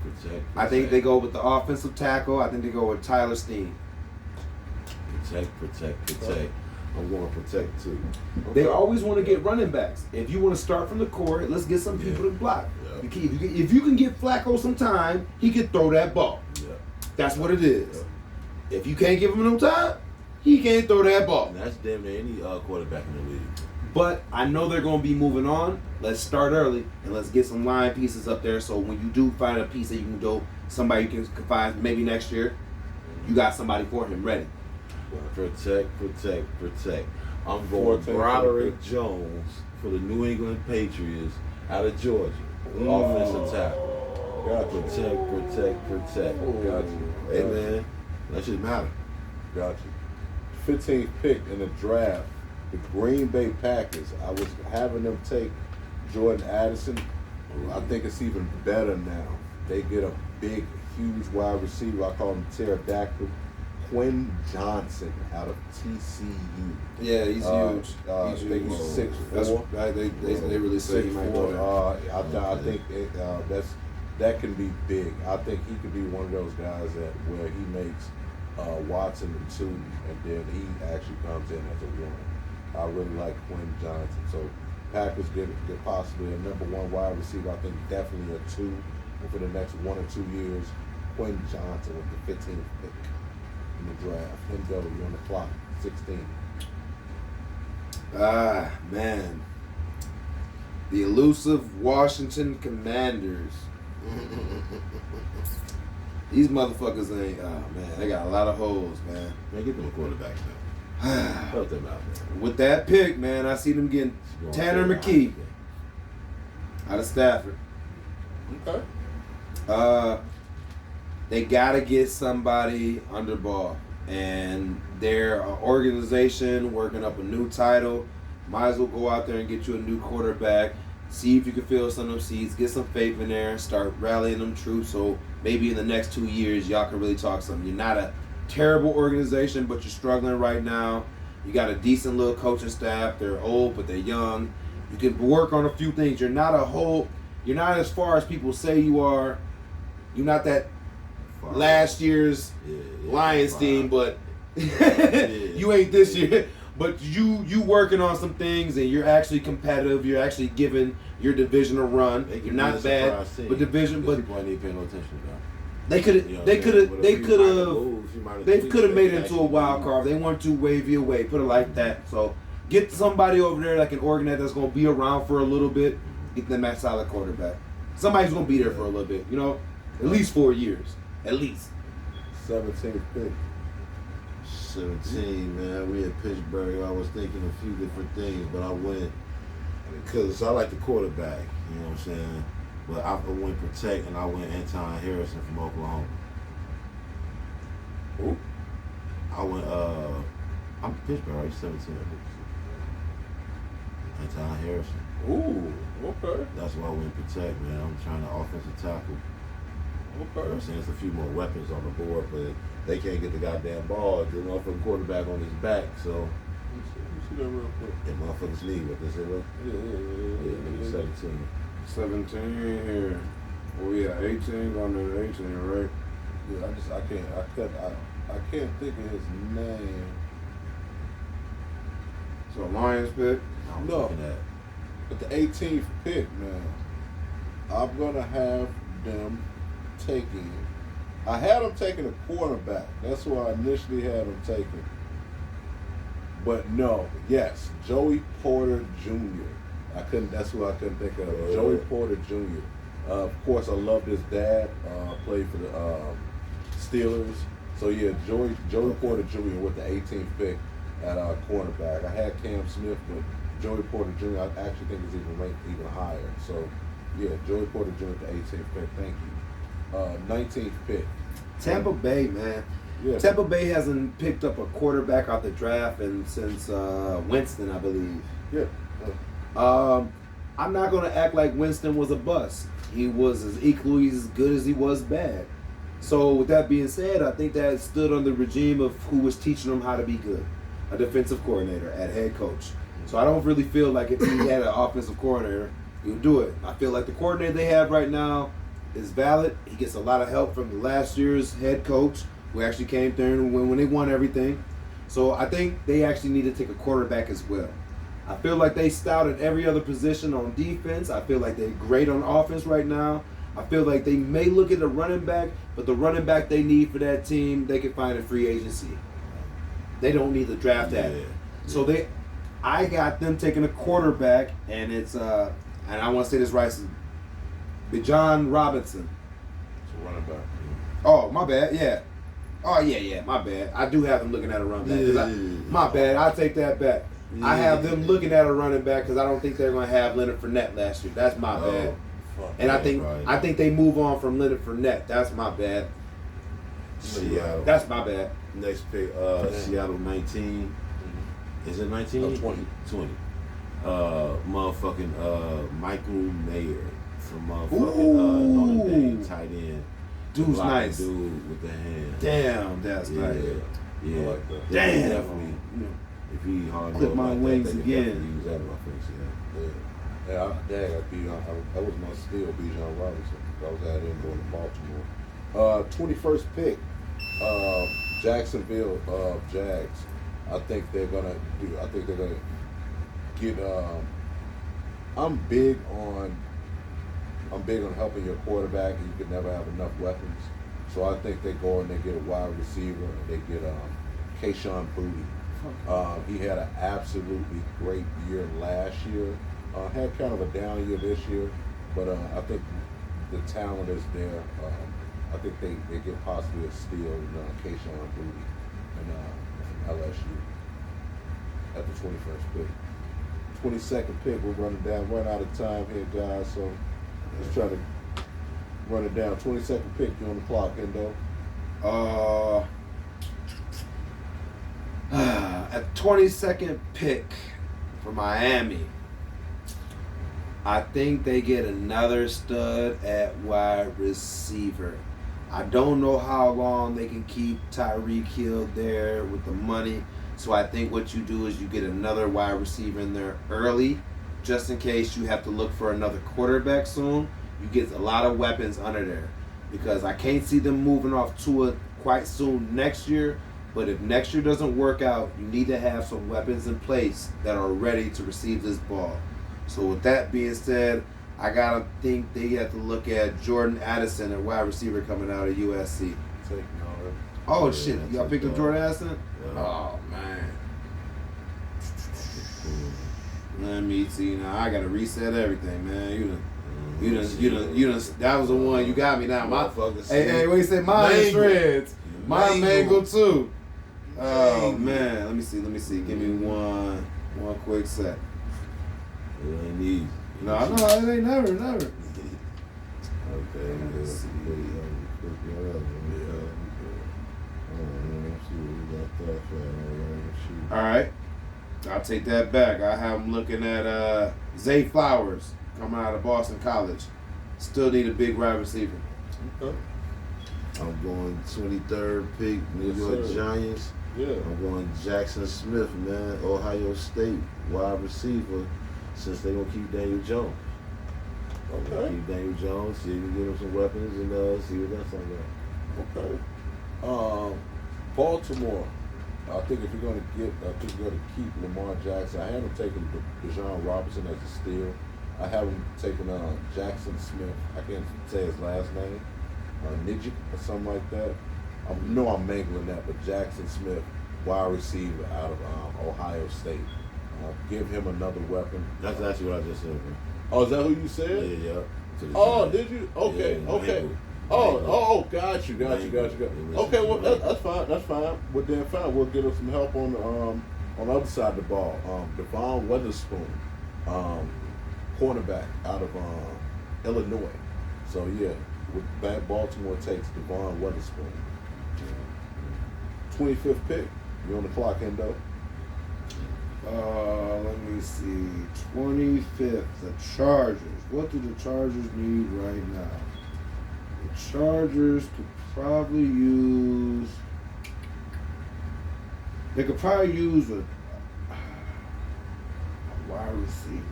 I think they go with the offensive tackle. I think they go with Tyler Steen. Protect. I'm going to protect too. They always want to get running backs. If you want to start from the core, let's get some people to block. Yeah. If you can get Flacco some time, he can throw that ball. Yeah. That's what it is. If you can't give him no time, he can't throw that ball. And that's damn near any quarterback in the league. But I know they're going to be moving on. Let's start early and let's get some line pieces up there. So when you do find a piece that you can go, somebody you can find maybe next year, you got somebody for him ready. Protect. I'm going 14th Broderick Jones for the New England Patriots out of Georgia. Offensive tackle. Gotcha. Protect. Gotcha. Hey man, that should matter. Gotcha. 15th pick in the draft, the Green Bay Packers. I was having them take Jordan Addison. I think it's even better now. They get a big, huge wide receiver. I call him pterodactyl. Quinn Johnson out of TCU. Yeah, he's huge. I He's think he's huge. 6'4". They really say he might go there. I think that can be big. I think he could be one of those guys that where he makes Watson and 2, and then he actually comes in as a 1. I really like Quinn Johnson. So Packers get possibly a number 1 wide receiver. I think definitely a 2 for the next 1 or 2 years. Quinn Johnson with the 15th pick in the draft. Hendo, you're on the clock. 16. Ah, man. The elusive Washington Commanders. These motherfuckers ain't, oh man, they got a lot of holes, man. Man, get them a quarterback, man. Help them out, man. With that pick, man, I see them getting Tanner McKee out of Stafford. Okay. They gotta get somebody under ball, and their organization working up a new title. Might as well go out there and get you a new quarterback. See if you can fill some of them seats. Get some faith in there. Start rallying them troops. So maybe in the next 2 years, y'all can really talk something. You're not a terrible organization, but you're struggling right now. You got a decent little coaching staff. They're old, but they're young. You can work on a few things. You're not as far as people say you are. You're not that last year's Lions team, but you ain't this year. But you working on some things, and you're actually competitive. You're actually giving your division a run. You're not bad, but division. But people ain't even paying no attention though. they could have made it into a wild card. They weren't too wavy away. Put it like that. So get somebody over there that can organize. That's going to be around for a little bit. Get them that solid quarterback. Somebody's going to be there for a little bit. You know, at least 4 years. At least. 17th pick. 17, man. We in Pittsburgh. I was thinking a few different things, but I went because I like the quarterback. You know what I'm saying? But I went protect, and I went Anton Harrison from Oklahoma. Ooh. I went. I'm Pittsburgh. Right? 17. Anton Harrison. Ooh. Okay. That's why I went protect, man. I'm trying to offensive tackle. You know what I'm saying? There's a few more weapons on the board, but they can't get the goddamn ball. The motherfucking quarterback on his back, so. Let me see that real quick. And motherfuckers need what they say, well? Yeah, 17. 17 here. Oh yeah, 18 going to 18, right? Yeah, I can't think of his name. So Lions pick. I'm No. looking at. But the 18th pick, man, I'm gonna have them taking. I had them taking a quarterback. That's who I initially had them taking. But no, yes, Joey Porter Jr. That's who I couldn't think of. Joey Porter Jr. Of course, I loved his dad. Played for the Steelers. So yeah, Joey Porter Jr. with the 18th pick at cornerback. I had Cam Smith, but Joey Porter Jr. I actually think is even ranked even higher. So yeah, Joey Porter Jr. with the 18th pick. Thank you. 19th pick. Tampa Bay, man. Yeah. Tampa Bay hasn't picked up a quarterback out the draft since Winston, I believe. Yeah. I'm not going to act like Winston was a bust. He was as equally as good as he was bad. So with that being said, I think that stood on the regime of who was teaching him how to be good. A defensive coordinator at head coach. So I don't really feel like if he had an offensive coordinator, he would do it. I feel like the coordinator they have right now is valid. He gets a lot of help from the last year's head coach, who actually came there and when they won everything. So I think they actually need to take a quarterback as well. I feel like they stout at every other position on defense. I feel like they're great on offense right now. I feel like they may look at a running back, but the running back they need for that team, they can find in free agency. They don't need to draft that. Yeah. So I got them taking a quarterback, and it's and I want to say this right, Bijan Robinson. It's a running back. Oh, my bad. Yeah. Oh yeah, my bad. I do have them looking at a running back. 'Cause my bad. I'll take that back. I have them looking at a running back because I don't think they're going to have Leonard Fournette next year. That's my bad. Fuck. And I think they move on from Leonard Fournette. That's my bad. Seattle. That's my bad. Next pick, Seattle 19. Is it 19? No, 20. 20. Motherfucking Michael Mayer from motherfucking Notre Dame, tight end. Dude's Blocking nice. Dude with the hand. Damn, that's Yeah, nice. yeah. I like that. Damn. Definitely. If he hard Clip nosed my like wings that, they could again. definitely use that in offense, yeah. Yeah, that was my steal, Bijan Robinson. I was at him going to Baltimore. 21st pick, Jacksonville Jags. I think they're gonna get. I'm big on helping your quarterback, and you can never have enough weapons. So I think they go and they get a wide receiver, and they get Kayshon Boutte He had an absolutely great year last year. Had kind of a down year this year, but I think the talent is there. I think they get possibly a steal in Kayshon Boutte from LSU at the 21st pick. 22nd pick, we're run out of time here, guys, so let's try to run it down. 22nd pick, you on the clock, Hendo. At 22nd pick for Miami, I think they get another stud at wide receiver. I don't know how long they can keep Tyreek Hill there with the money. So I think what you do is you get another wide receiver in there early, just in case you have to look for another quarterback soon. You get a lot of weapons under there, because I can't see them moving off Tua quite soon next year. But if next year doesn't work out, you need to have some weapons in place that are ready to receive this ball. So with that being said, I gotta think they have to look at Jordan Addison, a wide receiver coming out of USC. Oh shit! Y'all picked up Jordan Addison? Yeah. Oh man. Let me see now. I gotta reset everything, man. You done. That was the one you got me now. My hey, what you say? Mine is shreds. Mine mango too. Oh man. Let me see. Give me one quick sec. It ain't easy. No, it ain't never. Okay, All right, I'll take that back. I have him looking at Zay Flowers coming out of Boston College. Still need a big wide receiver. Okay. I'm going 23rd pick, New York Giants. Yeah. I'm going Jackson Smith, man, Ohio State, wide receiver, since they gonna keep Daniel Jones. Okay. Keep Daniel Jones, see if we can give him some weapons and see what that's all about. Okay. Baltimore. I think if you're going to keep Lamar Jackson, I have him taking Bijan Robinson as a steal. I have him taking Jackson Smith. I can't say his last name. Nijik or something like that. I'm mangling that, but Jackson Smith, wide receiver out of Ohio State. Give him another weapon. That's actually what I just said, man. Oh, is that who you said? Yeah. Oh, did you? Okay, Yeah, okay. Mango. Oh, got you. Mango. Okay, well that's fine. Well then, fine. We'll get us some help on the other side of the ball. Devon Witherspoon, cornerback out of Illinois. So yeah, with that Baltimore takes Devon Witherspoon. 25th pick. You on the clock, Hendo? Let me see. 25th, the Chargers. What do the Chargers need right now? The Chargers could probably use. They could probably use a wide receiver.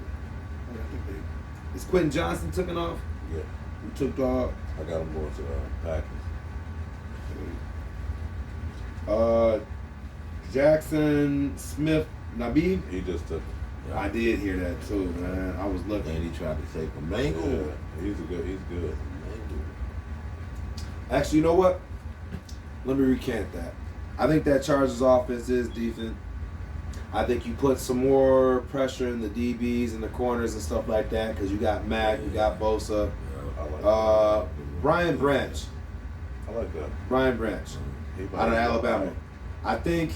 Is Quentin Johnson taken off? Yeah. Who took off? I got him going to the Packers. Jackson Smith Nabib. He just took. I did hear that too, man. I was looking. And he tried to take him. Mango. Yeah, he's good. Actually, you know what? Let me recant that. I think that Chargers offense is decent. I think you put some more pressure in the DBs and the corners and stuff like that, because you got Mack, you got Bosa. Brian Branch. I like that. Brian Branch out of Alabama. Right. I think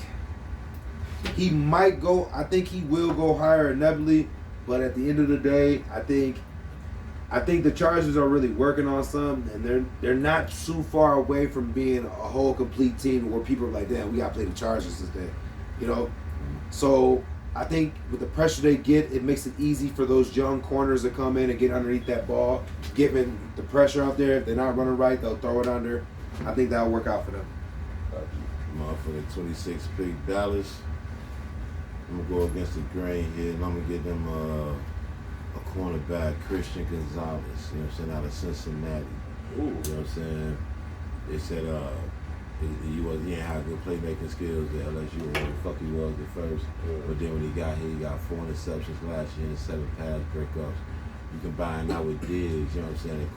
he might go. I think he will go higher than Nebly, but at the end of the day, I think the Chargers are really working on something, and they're not too far away from being a whole complete team where people are like, damn, we gotta play the Chargers today, you know. So I think with the pressure they get, it makes it easy for those young corners to come in and get underneath that ball, given the pressure out there. If they're not running right, they'll throw it under. I think that'll work out for them. Motherfucker, 26 pick Dallas. I'm gonna go against the grain here, and I'm gonna get them a cornerback, Christian Gonzalez. You know what I'm saying, out of Cincinnati. Ooh. You know what I'm saying? They said he ain't had good playmaking skills at LSU, or where the fuck he was at first. Yeah. But then when he got here, he got 4 interceptions last year and 7 pass breakups. You combine that with Diggs, you know what I'm saying,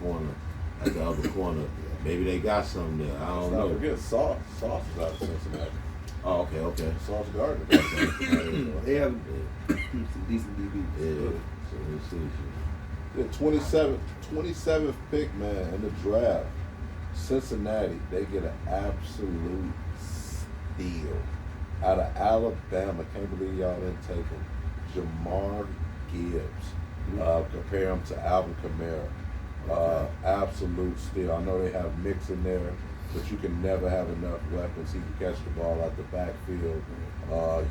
at the other corner. Maybe they got something there. I don't know. Forget Sauce is out of Cincinnati. Oh, okay. Sauce Gardner. They have some decent DBs. Yeah. So we'll see. The 27th pick, man, in the draft. Cincinnati, they get an absolute steal. Out of Alabama, can't believe y'all didn't take him. Jamar Gibbs. Compare him to Alvin Kamara. Absolute steal. I know they have Mix in there, but you can never have enough weapons. He can catch the ball out the backfield.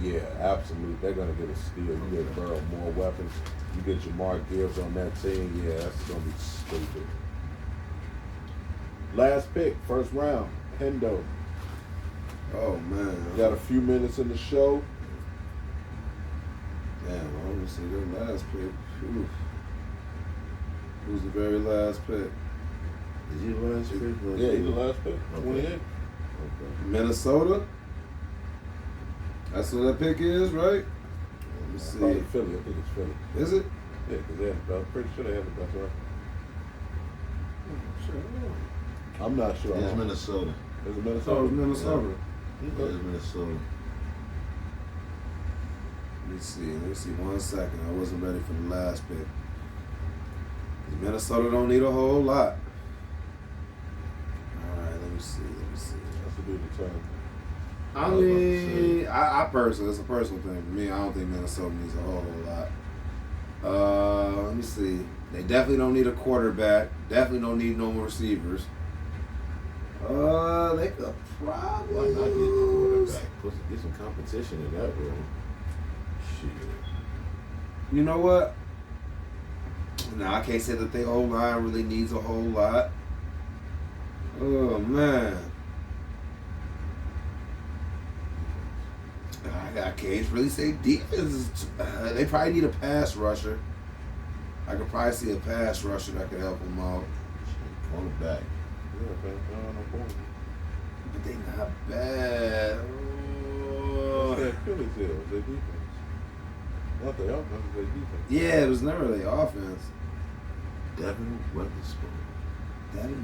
Yeah, absolute. They're going to get a steal. You get Burrow more weapons. You get Jamar Gibbs on that team. Yeah, that's going to be stupid. Last pick, first round, Hendo. Oh man. Got a few minutes in the show. Damn, I want to see their last pick. Oof. Who's the very last pick? Is he the last pick? Yeah, he's the last pick. Okay. 28. Okay. Minnesota? That's what that pick is, right? Let me see. Probably Philly. I think it's Philly. Is it? Yeah, because they had the best. Pretty sure they had the best record. I'm not sure. It's Minnesota. Is it Oh, Minnesota? it's Minnesota. It's Minnesota. Let me see 1 second. I wasn't ready for the last pick. Minnesota don't need a whole lot. Alright, let me see. That's a good return. I mean, I personally, it's a personal thing for me. I don't think Minnesota needs a whole lot. Let me see. They definitely don't need a quarterback. Definitely don't need no more receivers. They could probably. Why not get the quarterback? Get some competition in that room. Shit. You know what? Now I can't say that the whole line really needs a whole lot. Oh man. I can't really say defense. They probably need a pass rusher. I could probably see a pass rusher that could help them out. Cornerback. Yeah, no point. But they not bad. What's that Achilles heel? Is their defense? Not their offense, it's their defense. Yeah, it was never really offense. Devin Witherspoon.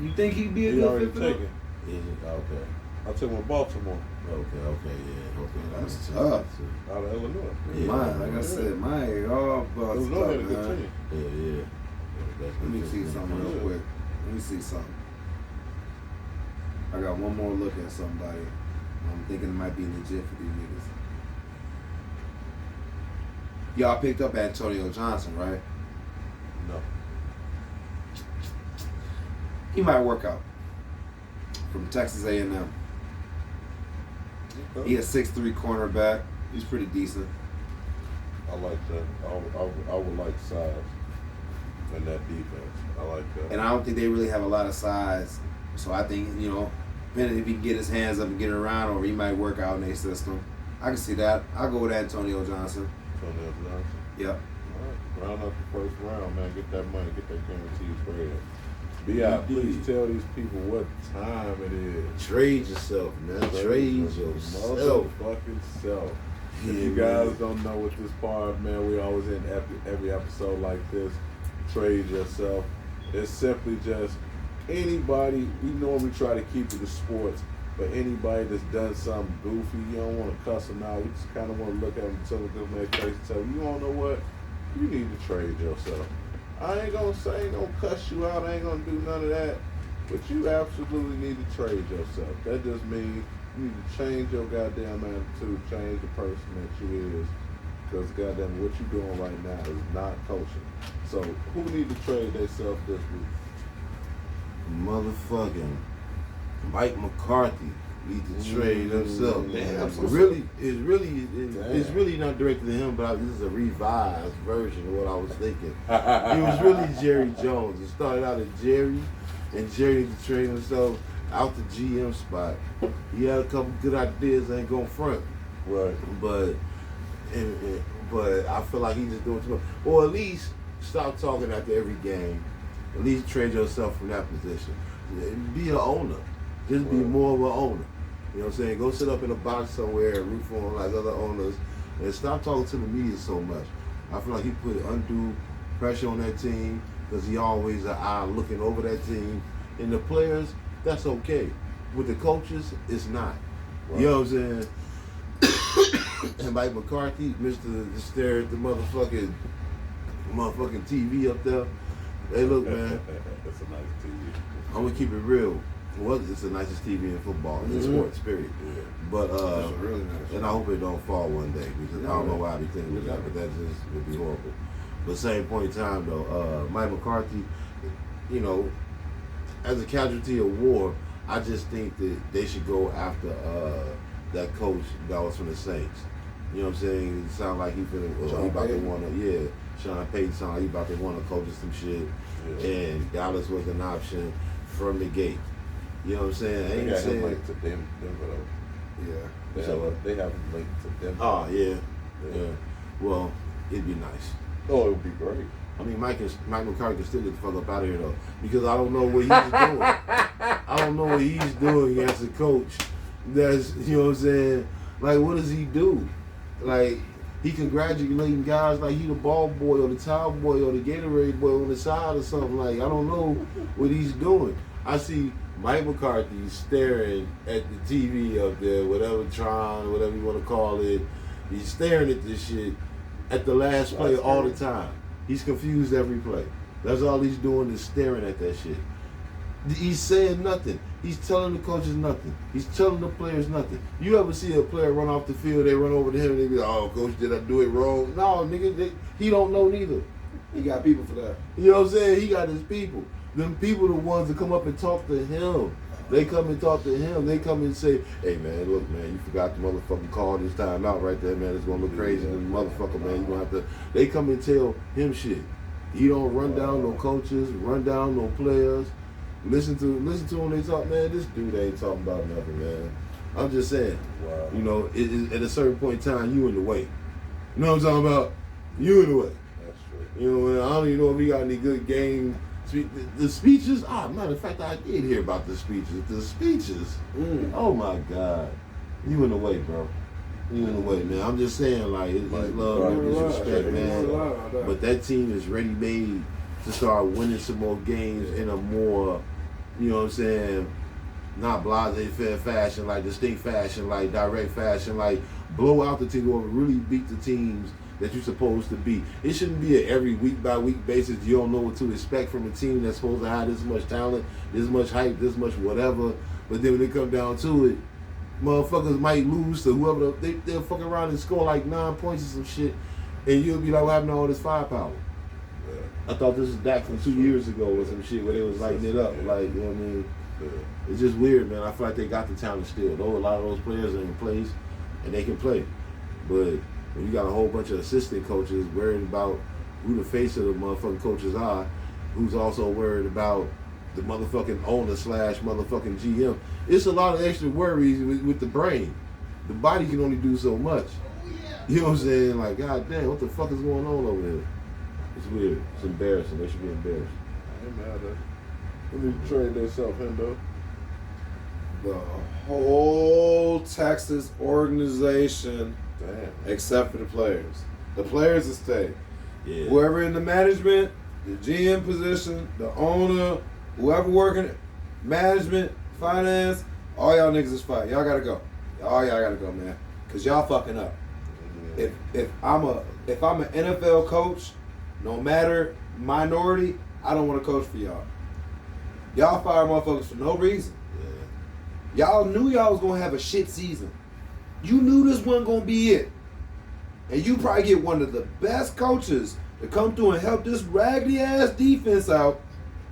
You think he'd be a He good already fit for them? taken. Yeah, okay. I took him with Baltimore Okay, yeah. Okay, That's tough. out of Illinois. Yeah. Mine, like I said, mine all bust Illinois up, had a good man. team. Yeah. Let me see something real quick. Let me see something. I got one more look at somebody. I'm thinking it might be legit for these niggas. Y'all picked up Antonio Johnson, right? No. He might work out. From Texas A&M. He a 6'3" cornerback. He's pretty decent. I like that. I would like size in that defense. I like that. And I don't think they really have a lot of size. So I think, depending if he can get his hands up and get around, or he might work out in their system. I can see that. I'll go with Antonio Johnson. Antonio Johnson. Yep. All right. Round up the first round, man. Get that money. Get that guaranteed bread. B.I., please tell these people what time it is. Trade yourself, man. Trade yourself. Motherfucking self. If you guys don't know what this part, man, we always end every episode like this. Trade yourself. It's simply just anybody. We normally try to keep it to sports, but anybody that's done something goofy, you don't want to cuss them out. You just kind of want to look at them, tell them their face, and tell them, you don't know what? You need to trade yourself. I ain't gonna say, don't cuss you out. I ain't gonna do none of that. But you absolutely need to trade yourself. That just means you need to change your goddamn attitude, change the person that you is. Because goddamn, what you doing right now is not coaching. So who need to trade themselves this week? Motherfucking Mike McCarthy needs to trade himself. Damn, It's really not directed to him, but this is a revised version of what I was thinking. It was really Jerry Jones. It started out as Jerry, and Jerry needed to trade himself out the GM spot. He had a couple good ideas, ain't gonna front. Right. But I feel like he's just doing too much. Or at least stop talking after every game. At least trade yourself from that position. Be an owner. Just be more of an owner. You know what I'm saying? Go sit up in a box somewhere and root for him like other owners. And stop talking to the media so much. I feel like he put undue pressure on that team because he always an eye looking over that team. And the players, that's okay. With the coaches, it's not. Right. You know what I'm saying? and Mike McCarthy, Mr. to stare at the motherfucking TV up there. Hey, look, man. That's a nice TV. I'm gonna keep it real. Well, it's the nicest TV in football, in sports, period. Yeah. But That's really nice. and I hope it don't fall one day because I don't know why I be thinking of that, but that just would be horrible. But same point in time though, Mike McCarthy, you know, as a casualty of war, I just think that they should go after that coach that was from the Saints. You know what I'm saying? It sound like he about to want to, Sean Payton sound like he about to want to coach some shit, and Dallas was an option from the gate. You know what I'm saying? I They ain't got him saying. linked to Denver though. Yeah. They have him linked to Denver. Oh yeah. Well, it'd be nice. Oh, it would be great. I mean, Mike McCarthy can still get the fuck up out of here though, because I don't know what he's doing. I don't know what he's doing as a coach. That's, you know what I'm saying. Like, what does he do? Like, he congratulating guys like he the ball boy or the towel boy or the Gatorade boy on the side or something. Like, I don't know what he's doing. I see Mike McCarthy staring at the TV up there, whatever Tron, whatever you want to call it. He's staring at this shit at the last play all the time. He's confused every play. That's all he's doing is staring at that shit. He's saying nothing. He's telling the coaches nothing. He's telling the players nothing. You ever see a player run off the field, they run over to him and they be like, oh, coach, did I do it wrong? No, nigga, he don't know neither. He got people for that. You know what I'm saying? He got his people. Them people the ones that come up and talk to him. They come and talk to him. They come and say, hey, man, look, man, you forgot the motherfucking call this time out right there, man. It's going to look crazy. This motherfucker, man, you going to have to. They come and tell him shit. He don't run down no coaches, run down no players. Listen to them, they talk, man, this dude ain't talking about nothing, man. I'm just saying, Wow. you know, at a certain point in time, you in the way. You know what I'm talking about? You in the way. That's true. You know, I don't even know if he got any good game. The speeches, matter of fact, I did hear about the speeches. The speeches, oh my God. You in the way, bro. You in the way, man. I'm just saying, like, it's love and disrespect, man. But that team is ready made to start winning some more games in a more, you know what I'm saying, not blase fair fashion, like distinct fashion, like direct fashion, like blow out the team or really beat the teams that you're supposed to beat. It shouldn't be an every week by week basis. You don't know what to expect from a team that's supposed to have this much talent, this much hype, this much whatever. But then when it comes down to it, motherfuckers might lose to whoever they'll fuck around and score like 9 points or some shit, and you'll be like, what happened to all this firepower? I thought this was Dak from 2 years ago or some shit where they was lighting it up. Like, you know what I mean? It's just weird, man. I feel like they got the talent still. Though a lot of those players are in place and they can play. But when you got a whole bunch of assistant coaches worried about who the face of the motherfucking coaches are, who's also worried about the motherfucking owner / motherfucking GM, it's a lot of extra worries with the brain. The body can only do so much. You know what I'm saying? Like, god damn, what the fuck is going on over there? It's weird. It's embarrassing. They should be embarrassed. I ain't mad at that. Let me trade themselves, Hendo. The whole Texas organization, Damn. except for the players. The players will stay. Yeah. Whoever in the management, the GM position, the owner, whoever working management, finance, all y'all niggas is fired. Y'all gotta go. All y'all gotta go, man. Cause y'all fucking up. If I'm an NFL coach, no matter minority, I don't want to coach for y'all. Y'all fire motherfuckers for no reason. Y'all knew y'all was gonna have a shit season. You knew this wasn't gonna be it. And you probably get one of the best coaches to come through and help this raggedy ass defense out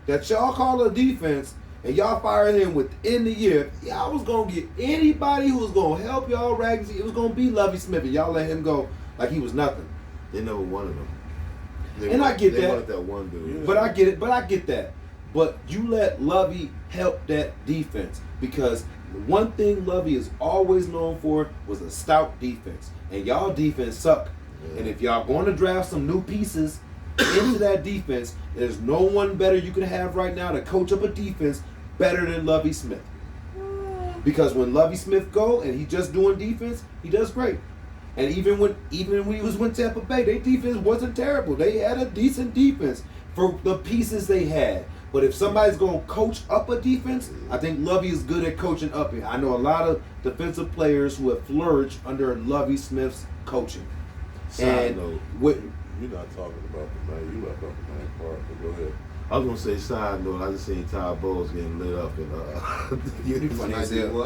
that y'all call a defense, and y'all fired him within the year. Y'all was gonna get anybody who was gonna help y'all raggedy. It was gonna be Lovie Smith, and y'all let him go like he was nothing. They never wanted him. I get they that. wanted that one dude. But I get it. But I get that. But you let Lovie help that defense, because the one thing Lovie is always known for was a stout defense, and y'all defense suck. Yeah. And if y'all going to draft some new pieces into that defense, there's no one better you can have right now to coach up a defense better than Lovie Smith. Because when Lovie Smith go and he just doing defense, he does great. And even when he was with Tampa Bay, their defense wasn't terrible. They had a decent defense for the pieces they had. But if somebody's going to coach up a defense, I think Lovey is good at coaching up it. I know a lot of defensive players who have flourished under Lovey Smith's coaching. Side note, what, You're not talking about the main. You left out the main part. But go ahead. I was gonna say side note. I just seen Ty Bowles getting lit up in You funny as hell.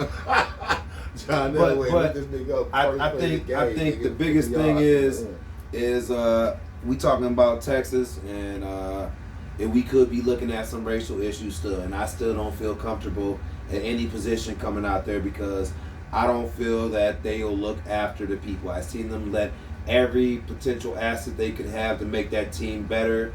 John But- Elway but let this nigga up. I think the biggest thing is we talking about Texas and we could be looking at some racial issues still, and I still don't feel comfortable at any position coming out there because I don't feel that they'll look after the people. I've seen them let every potential asset they could have to make that team better.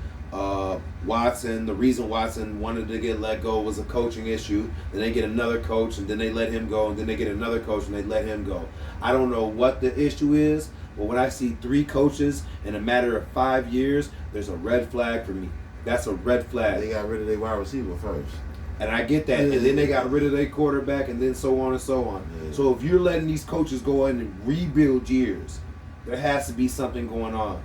Watson, the reason Watson wanted to get let go was a coaching issue. Then they get another coach, and then they let him go, and then they get another coach, and they let him go. I don't know what the issue is, but when I see 3 coaches in a matter of 5 years, there's a red flag for me. That's a red flag. They got rid of their wide receiver first. And I get that. And then they got rid of their quarterback, and then so on and so on. Yeah. So if you're letting these coaches go in and rebuild years, there has to be something going on.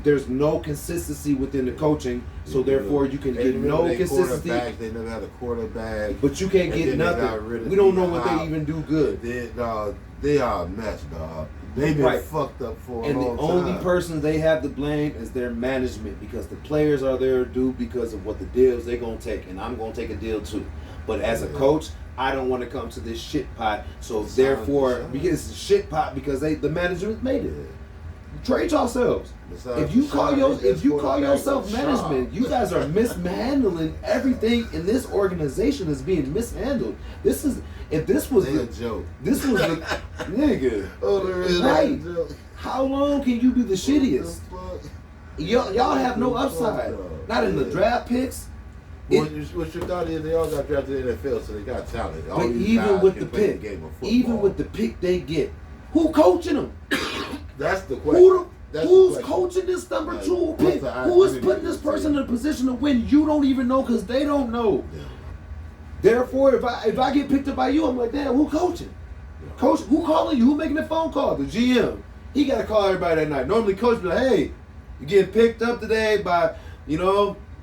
There's no consistency within the coaching, so therefore you can get no consistency. They never had a quarterback. But you can't And get then they got rid nothing. of We don't know Deion what they Howard. even do good. They are a mess, dog. They've been Right. fucked up for a And the long time. only person they have to blame is their management because the players are there due because of what the deals they're going to take. And I'm going to take a deal too. But as a Yeah. coach, I don't want to come to this shit pot. So It's therefore, sound. because it's a shit pot because the management made it. Trade yourselves. Besides If you the call shot, your, his if you call quarterback yourself was management, sharp. you guys are mishandling everything in this organization is being mishandled. This is if this was They a the, joke. this was the nigga. Oh, there is Right. a joke. How long can you be the shittiest? What the fuck? Y'all have no upside. Not in the Yeah. draft picks. What your thought is they all got drafted in the NFL, so they got talent. All But these even guys with can the play pick, game of football. even with the pick they get, who coaching them? That's the question. Who's coaching this number Like, 2 what's pick? the Who is identity putting this of the person team? in a position to win? You don't even know because they don't know. Yeah. Therefore, if I get picked up by you, I'm like, damn, who coaching? Coach, who calling you? Who making the phone call? The GM. He got to call everybody that night. Normally, coach be like, hey, you getting picked up today by,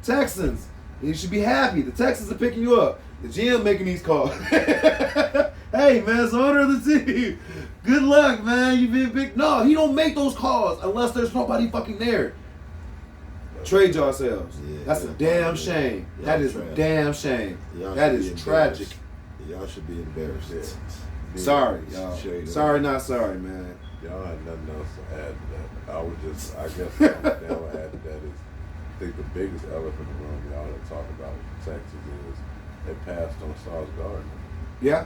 Texans. You should be happy. The Texans are picking you up. The GM making these calls. Hey, man, it's the owner of the team. Good luck, man. You've been picked. No, he don't make those calls unless there's nobody fucking there. Trade yourselves. Yeah, That's a yeah, damn yeah. shame. Y'all That is a trash. damn shame. Y'all That should is be tragic. embarrassed. Y'all should be embarrassed. Sorry, y'all. Shade Sorry, not sorry, man. Y'all had nothing else to add to that. I guess the only thing I would add to that is, I think the biggest elephant in the room y'all that talk about with Texas is they passed on Sauce Gardner. Yeah.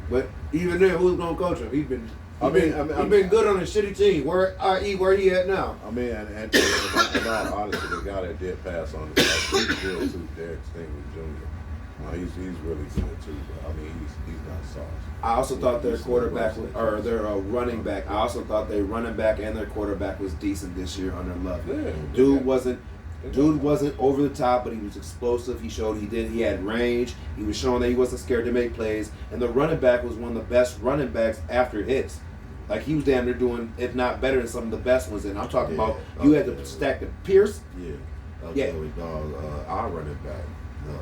But even then, who's gonna coach him? He's been good on a shitty team. Where he at now? I mean, and in all honesty, the guy that did pass on the Sauce, he's good too. Derek Stingley Jr. He's really good too. But I mean, he's not Sauce. I also thought their He's quarterback worse than or their running back. I also thought their running back and their quarterback was decent this year under Love. Yeah. Dude wasn't over the top, but he was explosive. He had range. He was showing that he wasn't scared to make plays. And the running back was one of the best running backs after hits. Like he was damn near doing, if not better than some of the best ones. And I'm talking about you had to stack the Pierce. Yeah. Yeah. Okay, with our running back.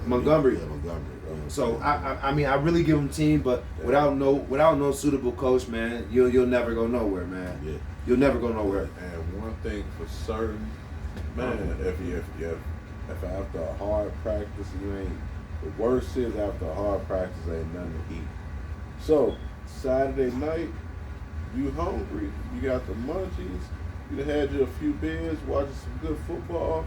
Montgomery. Yeah, Montgomery. So I mean I really give him team, but without no suitable coach, man, you'll never go nowhere, man. Yeah. You'll never go nowhere. And one thing for certain, man, if after a hard practice the worst is after a hard practice ain't nothing to eat. So Saturday night, you hungry, you got the munchies, you done had you a few beers, watching some good football,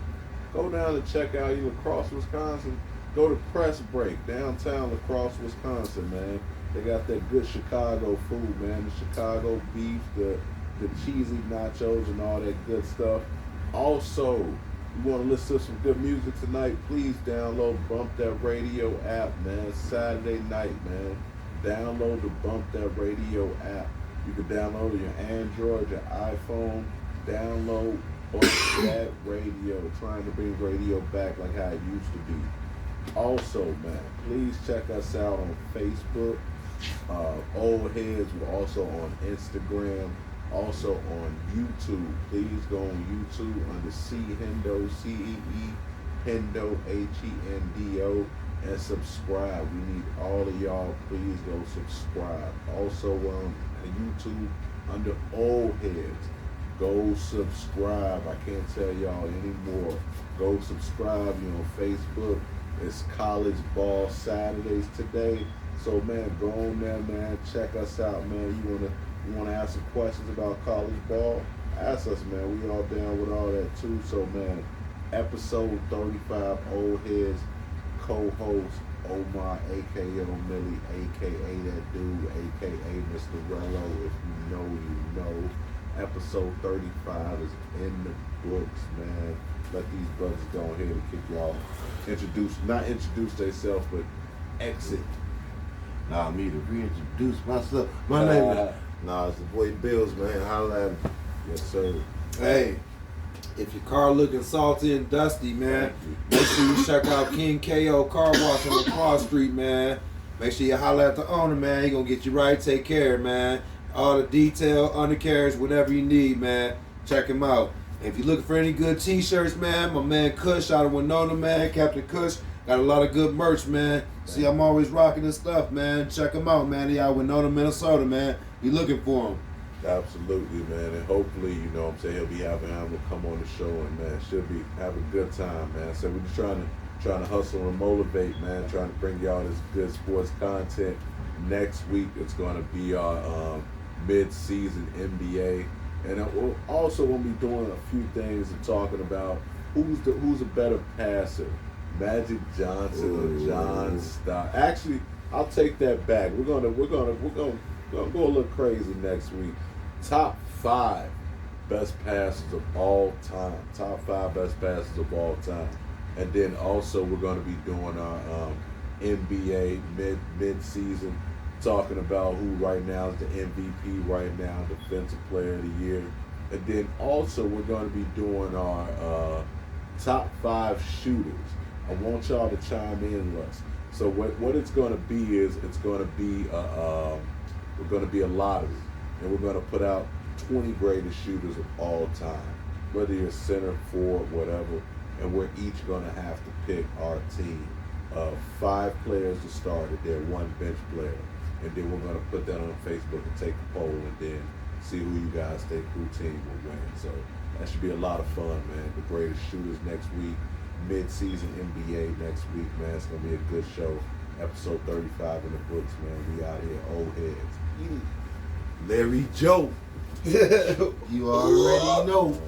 go down to check out La Crosse, Wisconsin. Go to Press Break, downtown La Crosse, Wisconsin, man. They got that good Chicago food, man. The Chicago beef, the cheesy nachos and all that good stuff. Also, you want to listen to some good music tonight, please download Bump That Radio app, man. Saturday night, man. Download the Bump That Radio app. You can download it your Android, your iPhone. Download Bump That Radio. Trying to bring radio back like how it used to be. Also, man, please check us out on Facebook. Old Heads. We're also on Instagram. Also on YouTube. Please go on YouTube under C Hendo, Hendo, Hendo, and subscribe. We need all of y'all. Please go subscribe. Also on YouTube under Old Heads. Go subscribe. I can't tell y'all anymore. Go subscribe. You on Facebook. It's College Ball Saturdays today. So man, go on there, man. Check us out, man. You wanna ask some questions about college ball? Ask us, man. We all down with all that too. So man, episode 35, Old Heads, co-host Omar, aka Millie, aka that dude, aka Mr. Rello. If you know, you know. Episode 35 is in the books, man. Let these brothers go ahead and kick y'all. Not introduce themselves, but exit. Nah, me to reintroduce myself. My name is. Nah, it's the boy Bills, man. Holla at me. Yes, sir. Hey, if your car looking salty and dusty, man, make sure you check out King KO Car Wash on Cross Street, man. Make sure you holler at the owner, man. He gonna get you right, take care, man. All the detail, undercarriage, whatever you need, man. Check him out. If you're looking for any good t-shirts, man, my man Kush out of Winona, man, Captain Kush, got a lot of good merch, man. See, I'm always rocking this stuff, man. Check him out, man. He out of Winona, Minnesota, man. Be looking for him. Absolutely, man. And hopefully, you know what I'm saying, he'll be having him to come on the show and man, should be have a good time, man. So we're just trying to hustle and motivate, man, trying to bring y'all this good sports content. Next week it's gonna be our mid-season NBA. And we're also gonna be doing a few things and talking about who's a better passer, Magic Johnson or John Stockton. Actually, I'll take that back. We're gonna go a little crazy next week. Top 5 best passes of all time. Top 5 best passes of all time. And then also we're gonna be doing our NBA mid-season, talking about who right now is the MVP right now, Defensive Player of the Year. And then also we're going to be doing our top 5 shooters. I want y'all to chime in with us. So what it's going to be is it's going to be we're going to be a lottery, and we're going to put out 20 greatest shooters of all time, whether you're center, forward, whatever. And we're each going to have to pick our team of 5 players to start it, then 1 bench player. And then we're going to put that on Facebook and take a poll and then see who you guys think who team will win. So that should be a lot of fun, man. The greatest shooters next week. Mid-season NBA next week, man. It's going to be a good show. Episode 35 in the books, man. We out here, Old Heads. Larry Joe. You already know.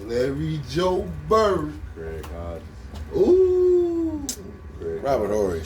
Larry Joe Bird. Greg Hodges. Ooh. Greg Robert Hodges. Horry.